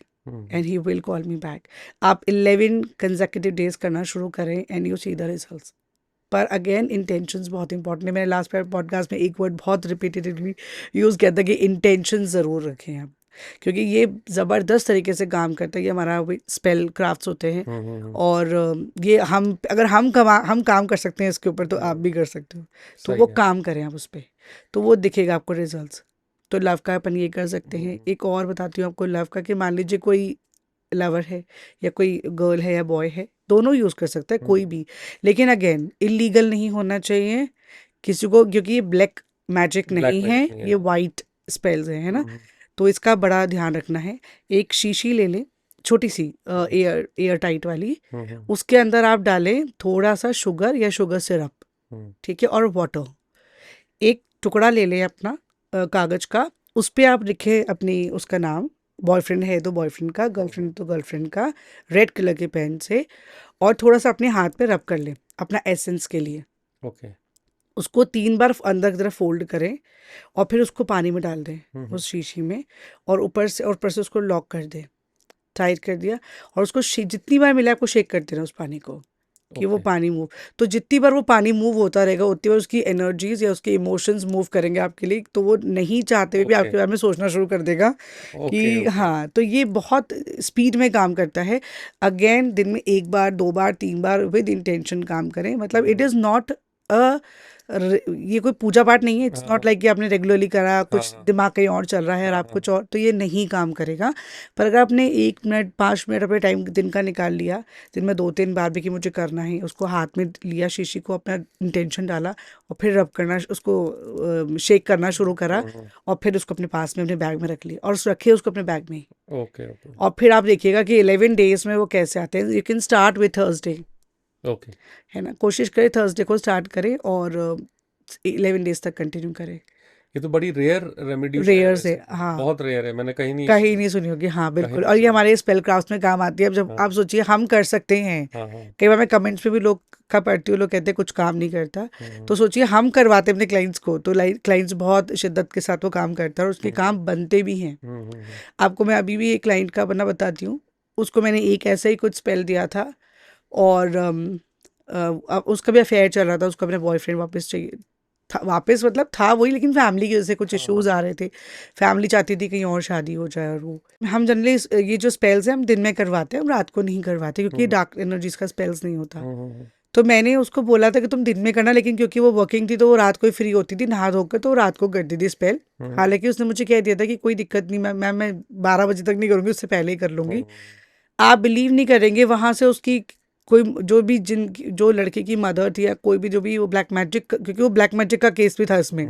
and he will call me back. आप 11 कंसेक्यूटिव डेज करना शुरू करें and you see the results. पर अगेन इंटेंशंस बहुत इंपॉर्टेंट है। मैंने लास्ट पॉडकास्ट में एक वर्ड बहुत रिपीटेडली यूज़ किया था कि इंटेंशन ज़रूर रखें आप, क्योंकि ये ज़बरदस्त तरीके से काम करता है। ये हमारा स्पेल क्राफ्ट्स होते हैं और ये अगर हम काम कर सकते हैं इसके ऊपर, तो आप भी कर सकते हो। तो सही वो है। काम करें आप उस पर, तो वो दिखेगा आपको रिजल्ट्स। तो लव का अपन ये कर सकते हैं। एक और बताती हूँ आपको लव का, कि मान लीजिए कोई लवर है या कोई गर्ल है या बॉय है, दोनों यूज़ कर सकता है कोई भी, लेकिन अगेन इलीगल नहीं होना चाहिए किसी को, क्योंकि ये ब्लैक मैजिक ब्लैक नहीं है, मैजिक नहीं ये है। वाइट स्पेल्स है ना। तो इसका बड़ा ध्यान रखना है। एक शीशी ले लें, छोटी सी एयर टाइट वाली, उसके अंदर आप डालें थोड़ा सा शुगर या शुगर सिरप, ठीक है, और वाटर। एक टुकड़ा ले लें अपना कागज का, उस पे आप लिखें अपनी उसका नाम, बॉयफ्रेंड है तो बॉयफ्रेंड का, गर्लफ्रेंड तो गर्लफ्रेंड का, रेड कलर के पेन से, और थोड़ा सा अपने हाथ पे रब कर लें अपना एसेंस के लिए। ओके। उसको 3 बार अंदर की तरफ फोल्ड करें और फिर उसको पानी में डाल दें उस शीशी में, और ऊपर से उसको लॉक कर दें, टाइट कर दिया, और उसको जितनी बार मिले आपको शेक करते रहें उस पानी को, कि वो ओके। पानी मूव। तो जितनी बार वो पानी मूव होता रहेगा उतनी बार उसकी एनर्जीज या उसके इमोशंस मूव करेंगे आपके लिए, तो वो नहीं चाहते हुए भी ओके। आपके बारे में सोचना शुरू कर देगा ओके। कि ओके। हाँ। तो ये बहुत स्पीड में काम करता है। अगेन दिन में 1 बार 2 बार 3 बार विद इंटेंशन काम करें। मतलब इट इज़ नॉट अ ये कोई पूजा पाठ नहीं है। इट्स नॉट लाइक कि आपने रेगुलरली करा, कुछ दिमाग कहीं और चल रहा है और आप कुछ और, तो ये नहीं काम करेगा। पर अगर आपने 1 मिनट 5 मिनट अपने टाइम दिन का निकाल लिया, दिन में 2-3 बार भी कि मुझे करना है, उसको हाथ में लिया, शीशी को, अपना इंटेंशन डाला और फिर रब करना, उसको शेक करना शुरू करा, और फिर उसको अपने पास में अपने बैग में रख लिया और रखिए उसको अपने बैग में ही। ओके। ओके। और फिर आप देखिएगा कि 11 डेज में वो कैसे आते हैं। You can start with Thursday, okay. है ना, कोशिश करें थर्सडे को स्टार्ट करें और 11 डेज तक कंटिन्यू करें। ये तो बड़ी रेयर रेमेडीज है रेयर से, वैसे, हाँ, बहुत रेयर है, मैंने कहीं नहीं कहीं नहीं सुनी होगी, हाँ कहीं बिल्कुल। नहीं और ये सुनी। हमारे स्पेल क्राफ्ट में काम आती है। अब जब हाँ। आप सोचिए हम कर सकते हैं, हाँ। हाँ। कई बार मैं कमेंट्स पे भी लोग का पढ़ती हूँ, लोग कहते हैं कुछ काम नहीं करता। तो सोचिए हम करवाते हैं अपने क्लाइंट्स को, तो क्लाइंट्स बहुत शिद्दत के साथ वो काम करता है और उसके काम बनते भी हैं। आपको मैं अभी भी एक क्लाइंट का बना बताती हूँ। उसको मैंने एक ऐसा ही कुछ स्पेल दिया था और अब उसका भी अफेयर चल रहा था, उसको अपने बॉयफ्रेंड वापस चाहिए था, वापस मतलब था वही, लेकिन फैमिली की वजह से कुछ इश्यूज आ रहे थे। फैमिली चाहती थी कहीं और शादी हो जाए, और वो हम जनरली ये जो स्पेल्स हैं हम दिन में करवाते हैं, हम रात को नहीं करवाते, क्योंकि डार्क एनर्जीज का स्पेल्स नहीं होता। तो मैंने उसको बोला था कि तुम दिन में करना, लेकिन क्योंकि वो वर्किंग थी तो वो रात को ही फ्री होती थी नहा धोकर, तो वो रात को करती थी स्पेल। हालांकि उसने मुझे कह दिया था कि कोई दिक्कत नहीं मैम, मैं 12 बजे तक नहीं करूँगी, उससे पहले ही कर लूँगी। आप बिलीव नहीं करेंगे, वहां से उसकी कोई जो भी जो लड़के की मदर थी या कोई भी जो भी वो ब्लैक मैजिक, क्योंकि वो ब्लैक मैजिक का केस भी था इसमें,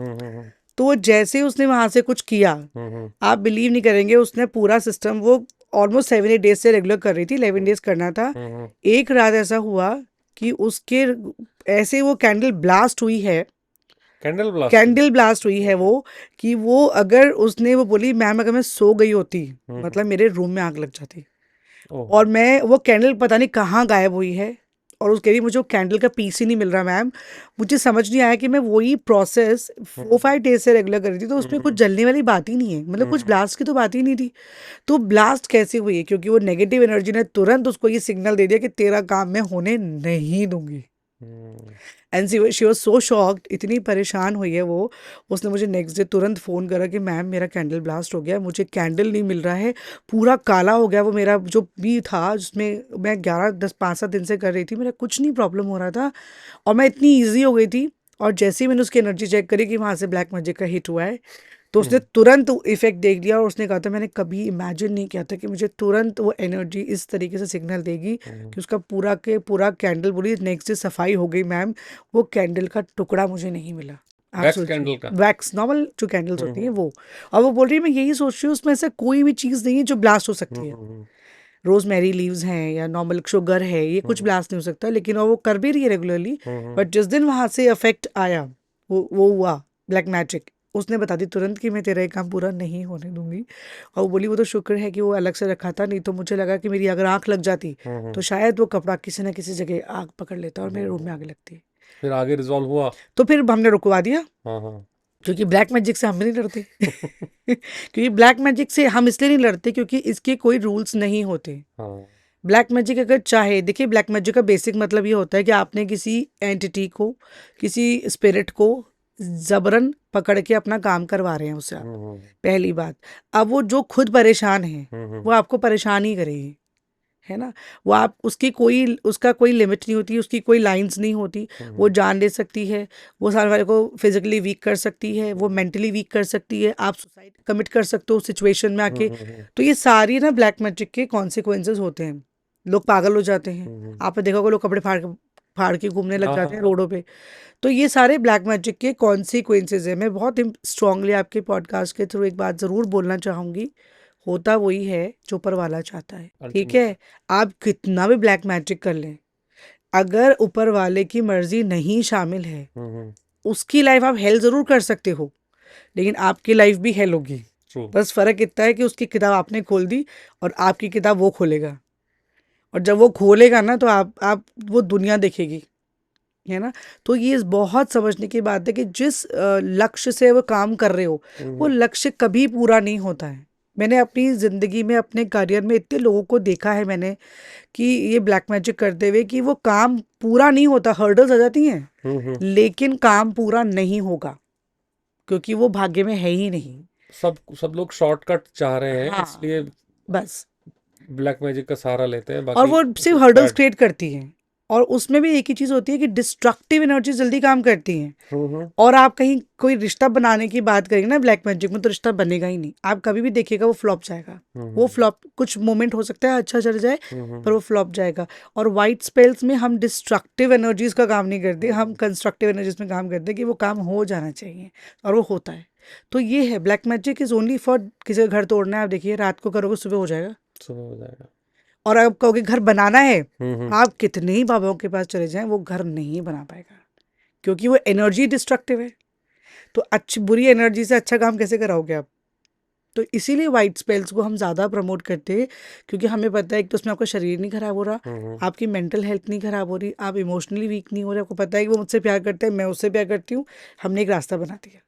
तो वो जैसे ही उसने वहां से कुछ किया, आप बिलीव नहीं करेंगे, उसने पूरा सिस्टम, वो ऑलमोस्ट 7-8 डेज से रेगुलर कर रही थी, 11 डेज करना था। एक रात ऐसा हुआ कि उसके ऐसे वो कैंडल ब्लास्ट हुई है, कैंडल ब्लास्ट हुई है वो, कि वो अगर उसने वो बोली मैम अगर मैं सो गई होती, मतलब मेरे रूम में आग लग जाती। और मैं वो कैंडल पता नहीं कहाँ गायब हुई है, और उस कह रही मुझे वो कैंडल का पीस ही नहीं मिल रहा मैम। मुझे समझ नहीं आया कि मैं वही प्रोसेस 4-5 डेज से रेगुलर कर रही थी, तो उसमें कुछ जलने वाली बात ही नहीं है, मतलब कुछ ब्लास्ट की तो बात ही नहीं थी। तो ब्लास्ट कैसे हुई है, क्योंकि वो नेगेटिव एनर्जी ने तुरंत उसको ये सिग्नल दे दिया कि तेरा काम मैं होने नहीं दूंगी। And she was so shocked, इतनी परेशान हुई है वो। उसने मुझे नेक्स्ट डे तुरंत फ़ोन करा कि मैम मेरा कैंडल ब्लास्ट हो गया, मुझे कैंडल नहीं मिल रहा है, पूरा काला हो गया वो मेरा जो भी था, जिसमें मैं 5-7 दिन से कर रही थी, मेरा कुछ नहीं प्रॉब्लम हो रहा था और मैं इतनी ईजी हो गई थी। और जैसे ही मैंने उसकी एनर्जी चेक करी कि वहाँ से ब्लैक मैजिक का हिट हुआ है, तो उसने तुरंत इफेक्ट देख लिया और उसने कहा था मैंने कभी इमेजिन नहीं किया था कि मुझे तुरंत वो एनर्जी इस तरीके से सिग्नल देगी कि उसका पूरा के पूरा कैंडल, बोली नेक्स्ट डे सफाई हो गई मैम, वो कैंडल का टुकड़ा मुझे नहीं मिला। आप वैक्स सोचिए, कैंडल का। वैक्स नॉर्मल जो कैंडल्स होती हैं वो, और वो बोल रही है मैं यही सोच रही हूँ उसमें से कोई भी चीज़ नहीं है जो ब्लास्ट हो सकती है। रोजमेरी लीव्स हैं या नॉर्मल शुगर है, ये कुछ ब्लास्ट नहीं हो सकता, लेकिन वो कर भी रही है रेगुलरली। बट जिस दिन वहां से इफेक्ट आया, वो हुआ ब्लैक मैजिक, उसने बता दी तुरंत कि मैं तेरा ये काम पूरा नहीं होने दूंगी। और वो बोली वो तो शुक्र है कि वो अलग से रखा था, नहीं तो मुझे लगा कि मेरी अगर आंख लग जाती तो शायद वो कपड़ा किसी ना किसी जगह आग पकड़ लेता और मेरे रूम में आग लगती। फिर आगे रिजॉल्व हुआ? तो फिर हमने रुकवा दिया, हाँ हाँ। क्योंकि ब्लैक मैजिक से हम भी नहीं लड़ते। क्योंकि ब्लैक मैजिक से हम इसलिए नहीं लड़ते क्योंकि इसके कोई रूल्स नहीं होते। हाँ। ब्लैक मैजिक अगर चाहे, देखिए ब्लैक मैजिक का बेसिक मतलब ये होता है कि आपने किसी एंटिटी को, किसी स्पिरिट को जबरन पकड़ के अपना काम करवा रहे हैं उससे आप। पहली बात, अब वो जो खुद परेशान है वो आपको परेशान ही करेगी, है ना। वो आप उसका कोई लिमिट नहीं होती, उसकी कोई लाइंस नहीं होती। वो जान ले सकती है, वो सारे वाले को फिजिकली वीक कर सकती है, वो मेंटली वीक कर सकती है, आप सुसाइड कमिट कर सकते हो सिचुएशन में आके। तो ये सारी ना ब्लैक मैजिक के कॉन्सिक्वेंसेज होते हैं। लोग पागल हो जाते हैं, आपने देखा होगा लोग कपड़े फाड़ के घूमने लग जाते हैं रोडों पे। तो ये सारे ब्लैक मैजिक के कॉन्सिक्वेंसेज है। मैं बहुत स्ट्रांगली आपके पॉडकास्ट के थ्रू एक बात ज़रूर बोलना चाहूँगी, होता वही है जो ऊपर वाला चाहता है, ठीक है। आप कितना भी ब्लैक मैजिक कर लें, अगर ऊपर वाले की मर्जी नहीं शामिल है, उसकी लाइफ आप हेल ज़रूर कर सकते हो, लेकिन आपकी लाइफ भी हेल होगी। बस फ़र्क इतना है कि उसकी किताब आपने खोल दी और आपकी किताब वो खोलेगा, और जब वो खोलेगा ना तो आप वो दुनिया देखेगी, है ना। तो ये बहुत समझने की बात है कि जिस लक्ष्य से वो काम कर रहे हो वो लक्ष्य कभी पूरा नहीं होता है। मैंने अपनी ज़िंदगी में, अपने करियर में इतने लोगों को देखा है मैंने कि ये ब्लैक मैजिक करते हुए कि वो काम पूरा नहीं होता, हर्डल्स आ जाती हैं लेकिन काम पूरा नहीं होगा क्योंकि वो भाग्य में है ही नहीं। सब लोग शॉर्टकट चाह रहे हैं, हाँ, इसलिए बस। ब्लैक मैजिक का सहारा लेते हैं, और बाकी वो सिर्फ हर्डल्स क्रिएट करती हैं, और उसमें भी एक ही चीज़ होती है कि डिस्ट्रक्टिव एनर्जी जल्दी काम करती हैं। और आप कहीं कोई रिश्ता बनाने की बात करेंगे ना ब्लैक मैजिक में, तो रिश्ता बनेगा ही नहीं। आप कभी भी देखिएगा वो फ्लॉप जाएगा। वो फ्लॉप कुछ मोमेंट हो सकता है अच्छा चल जाए, पर वो फ्लॉप जाएगा। और वाइट स्पेल्स में हम डिस्ट्रक्टिव एनर्जीज का काम नहीं करते, हम कंस्ट्रक्टिव एनर्जीज में काम करते हैं कि वो काम हो जाना चाहिए, और वो होता है। तो ये है black magic is only for किसी का घर तोड़ना है। आप देखिए रात को करोगे सुबह हो जाएगा, सुबह हो जाएगा। और आप कहोगे घर बनाना है, आप कितने ही बाबाओं के पास चले जाएं वो घर नहीं बना पाएगा, क्योंकि वो एनर्जी डिस्ट्रक्टिव है। तो अच्छी बुरी एनर्जी से अच्छा काम कैसे कराओगे आप। तो इसीलिए वाइट स्पेल्स को हम ज़्यादा प्रमोट करते हैं, क्योंकि हमें पता है कि तो उसमें आपका शरीर नहीं खराब हो रहा, आपकी मेंटल हेल्थ नहीं खराब हो रही, आप इमोशनली वीक नहीं हो रहे, आपको पता है कि वो मुझसे प्यार करते हैं, मैं उससे प्यार करती हूँ, हमने एक रास्ता बना दिया,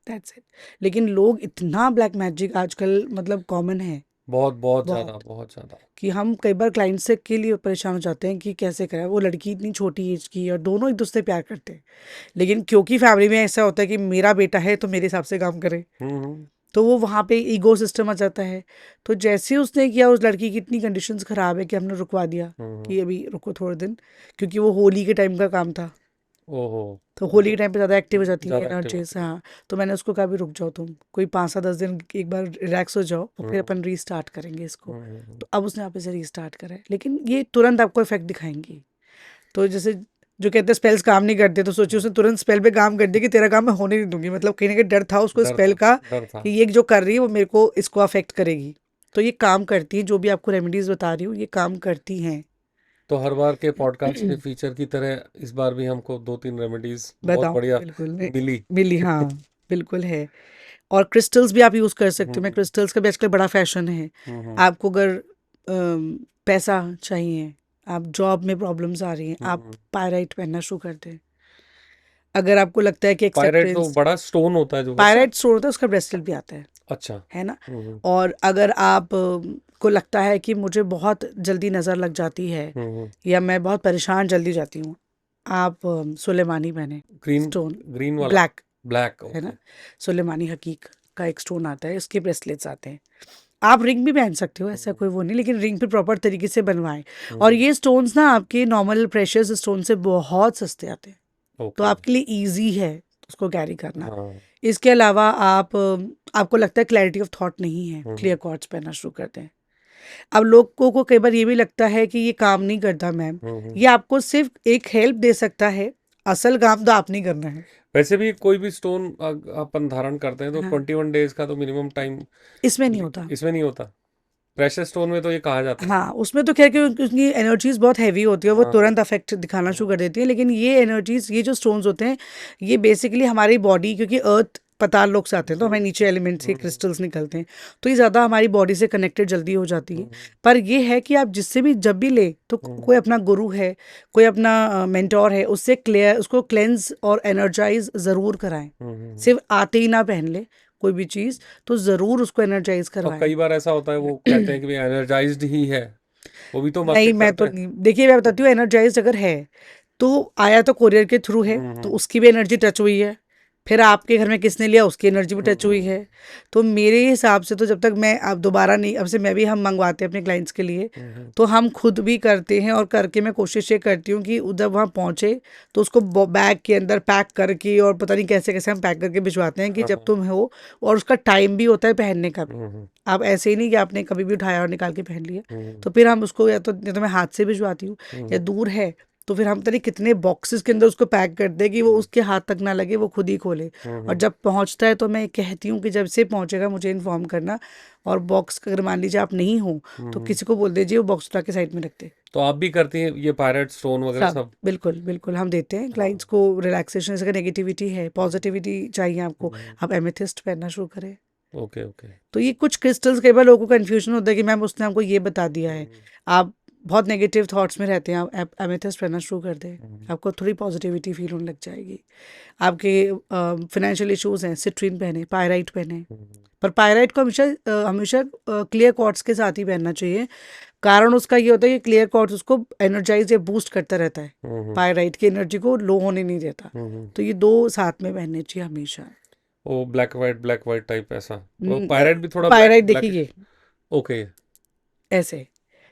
दैट्स इट। लेकिन लोग इतना ब्लैक मैजिक आजकल मतलब कॉमन है, बहुत ज़्यादा कि हम कई बार क्लाइंट से के लिए परेशान हो जाते हैं कि कैसे करें। वो लड़की इतनी छोटी एज की और दोनों एक दूसरे से प्यार करते हैं, लेकिन क्योंकि फैमिली में ऐसा होता है कि मेरा बेटा है तो मेरे हिसाब से काम करे, तो वो वहाँ पे ईगो सिस्टम आ जाता है। तो जैसे उसने किया, उस लड़की की इतनी कंडीशंस ख़राब है कि हमने रुकवा दिया कि अभी रुको थोड़े दिन, क्योंकि वो होली के टाइम का काम था। ओहो। तो होली के टाइम पे ज़्यादा एक्टिव हो जाती है ज़्यादा एक्टिव एनर्जीज। हाँ, तो मैंने उसको कहा भी रुक जाओ तुम, कोई 5 से 10 दिन एक बार रिलैक्स हो जाओ और फिर अपन रीस्टार्ट करेंगे इसको। तो अब उसने वापस से रीस्टार्ट करा है, लेकिन ये तुरंत आपको इफेक्ट दिखाएंगी। तो जैसे जो कहते हैं स्पेल्स काम नहीं करते, तो सोचिए उसने तुरंत स्पेल पे काम कर दिया कि तेरा काम मैं होने नहीं दूंगी। मतलब कहीं ना कहीं डर था उसको स्पेल का कि ये जो कर रही है वो मेरे को इसको अफेक्ट करेगी। तो ये काम करती है, जो भी आपको रेमेडीज बता रही हूँ ये काम करती हैं। तो हर बार के पॉडकास्ट के फीचर की तरह इस बार भी हमको 2-3 रेमेडीज बहुत बताओ, बढ़िया बिल्कुल मिली। हाँ, बिल्कुल है। और क्रिस्टल्स भी आप यूज़ कर सकते हो। मैं क्रिस्टल्स का भी आजकल बड़ा फैशन है। आपको अगर पैसा चाहिए, आप जॉब में प्रॉब्लम्स आ रही हैं, आप पायराइट पहनना शुरू कर दें। अगर आपको लगता है कि पायराइट तो एक्सेप्टेंस, बड़ा स्टोन होता है जो पायराइट स्टोन होता है, उसका ब्रेसलेट भी आता है, अच्छा है ना। और अगर आप को लगता है कि मुझे बहुत जल्दी नज़र लग जाती है या मैं बहुत परेशान जल्दी जाती हूँ, आप सुलेमानी पहने स्टोन, ग्रीन वाला ब्लैक है ना। सुलेमानी हकीक का एक स्टोन आता है, उसके ब्रेसलेट्स आते हैं। आप रिंग भी पहन सकते हो, ऐसा कोई वो नहीं, लेकिन रिंग पे प्रॉपर तरीके से बनवाएं। और ये स्टोन्स ना आपके नॉर्मल प्रेशियस स्टोन से बहुत सस्ते आते हैं, तो आपके लिए इजी है उसको कैरी करना। इसके अलावा आपको लगता है क्लैरिटी ऑफ थॉट नहीं है, क्लियर कॉर्ड्स पहनना शुरू करते हैं। अब लोगों को कई बार ये भी लगता है कि ये काम नहीं करता मैम, ये आपको सिर्फ एक हेल्प दे सकता है, असल काम तो आप नहीं करना है। वैसे भी कोई भी स्टोन अपन धारण करते हैं तो 21 डेज का तो मिनिमम टाइम इसमें नहीं होता, इसमें नहीं होता। प्रेशर स्टोन में तो ये कहा जाता है। हाँ, उसमें तो खैर क्योंकि उसकी एनर्जीज बहुत हैवी होती है, वो तुरंत अफेक्ट दिखाना शुरू कर देती है। लेकिन ये एनर्जीज, ये जो स्टोन्स होते हैं, ये बेसिकली हमारी बॉडी, क्योंकि अर्थ पताल लोक से आते हैं तो हमारे नीचे एलिमेंट से क्रिस्टल्स निकलते हैं, तो ये ज़्यादा हमारी बॉडी से कनेक्टेड जल्दी हो जाती है। पर ये है कि आप जिससे भी जब भी ले तो कोई अपना गुरु है, कोई अपना मेंटोर है, उससे क्लियर उसको क्लेंस और एनर्जाइज ज़रूर कराएं। सिर्फ आते ही ना पहन ले कोई भी चीज़, तो ज़रूर उसको एनर्जाइज और करवाएं। कई बार ऐसा होता है वो कहते हैं कि एनर्जाइज्ड ही है, वो भी तो नहीं, मार्केट मैं करते तो हैं। देखिए मैं बताती हूँ, एनर्जाइज अगर है तो आया तो कोरियर के थ्रू है, तो उसकी भी एनर्जी टच हुई है, फिर आपके घर में किसने लिया उसकी एनर्जी भी टच हुई है। तो मेरे हिसाब से तो जब तक मैं अब दोबारा नहीं, अब से मैं भी, हम मंगवाते हैं अपने क्लाइंट्स के लिए, तो हम खुद भी करते हैं और करके मैं कोशिश ये करती हूँ कि जब वहाँ पहुँचे तो उसको बैग के अंदर पैक करके और पता नहीं कैसे कैसे हम पैक करके भिजवाते हैं कि जब तुम हो, और उसका टाइम भी होता है पहनने का भी। आप ऐसे ही नहीं कि आपने कभी भी उठाया और निकाल के पहन लिया, तो फिर हम उसको या तो मैं हाथ से भिजवाती हूँ, या दूर है तो फिर हम पता नहीं कितने बॉक्सेस के अंदर उसको पैक करते हैं कि वो उसके हाथ तक ना लगे, वो खुद ही खोले। और जब पहुंचता है तो मैं कहती हूँ कि जब से पहुंचेगा मुझे इन्फॉर्म करना, और बॉक्स अगर मान लीजिए आप नहीं हो तो किसी को बोल दीजिए वो बॉक्स उठा के साइड में रख दे। तो आप भी करती हैं ये पायरेट स्टोन वगैरह सब सब? बिल्कुल बिल्कुल हम देते हैं क्लाइंट्स को रिलैक्सेशन। जैसे नेगेटिविटी है, पॉजिटिविटी चाहिए आपको, आप एमेथिस्ट पहनना शुरू करें। Okay okay. तो ये कुछ क्रिस्टल्स, कई बार लोगों को कंफ्यूजन होता है कि मैम उसने हमको ये बता दिया है, आप बहुत नेगेटिव थॉट्स में रहते हैं, आप एमेथिस्ट पढ़ना शुरू कर दें, आपको थोड़ी पॉजिटिविटी फील होने लग जाएगी। आपके फाइनेंशियल इश्यूज हैं, सिट्रीन पहने, पायराइट पहने। पर पायराइट को हमेशा हमेशा क्लियर क्वार्ट्ज के साथ ही पहनना चाहिए। कारण उसका ये होता है कि क्लियर क्वार्ट्ज उसको एनर्जाइज या बूस्ट करता रहता है, पायराइट की एनर्जी को लो होने नहीं देता। तो ये दो साथ में पहनने चाहिए हमेशा। वो ब्लैक वाइट टाइप ऐसा? वो पायरेट भी थोड़ा पायराइट ब्लैक? देखिए ओके। ऐसे,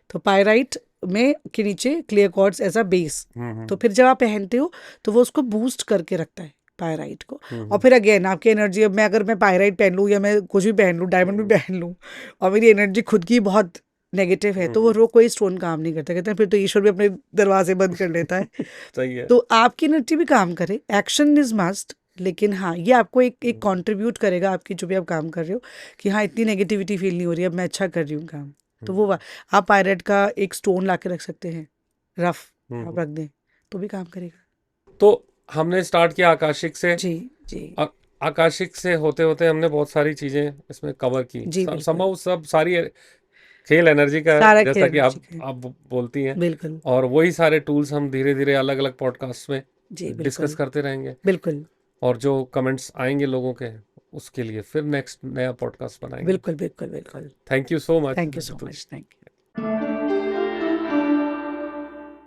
तो पायराइट में के नीचे क्लियर क्वार्ट्ज ऐसा बेस, तो फिर जब आप पहनते हो तो वो उसको बूस्ट करके रखता है पायराइट को। और फिर अगेन आपकी एनर्जी, अब मैं अगर मैं पायराइट पहन लूँ या मैं कुछ भी पहन लूँ, डायमंड भी पहन लूँ, और मेरी एनर्जी खुद की बहुत नेगेटिव है, तो वो कोई स्टोन काम नहीं करता। कहते हैं फिर तो ईश्वर भी अपने दरवाजे बंद कर लेता है। सही है। तो आपकी एनर्जी भी काम करे, एक्शन इज मस्ट, लेकिन हाँ ये आपको एक कंट्रीब्यूट करेगा आपकी जो भी आप काम कर रहे हो, कि हाँ इतनी नेगेटिविटी फील नहीं हो रही है, अब मैं अच्छा कर रही हूँ काम। तो वो आप पायरेट का एक स्टोन ला के रख सकते हैं, रफ आप रख दें तो भी काम करेगा। तो हमने स्टार्ट किया आकाशिक से। जी जी आकाशिक से होते होते हमने बहुत सारी चीजें इसमें कवर की। जी बिल्कुल, संभव सब सारी खेल एनर्जी का है, सारा जैसा खेल कि एनर्जी का है। आप बोलती हैं। बिल्कुल और वही सारे टूल्स हम धीरे धीरे अलग अलग पॉडकास्ट में जी डिस्कस बिल्कुल करते रहेंगे। बिल्कुल और जो कमेंट्स आएंगे लोगों के, उसके लिए फिर नेक्स्ट नया पॉडकास्ट बनाएंगे। बिल्कुल बिल्कुल बिल्कुल। Thank you so much. Thank you so much, thank you.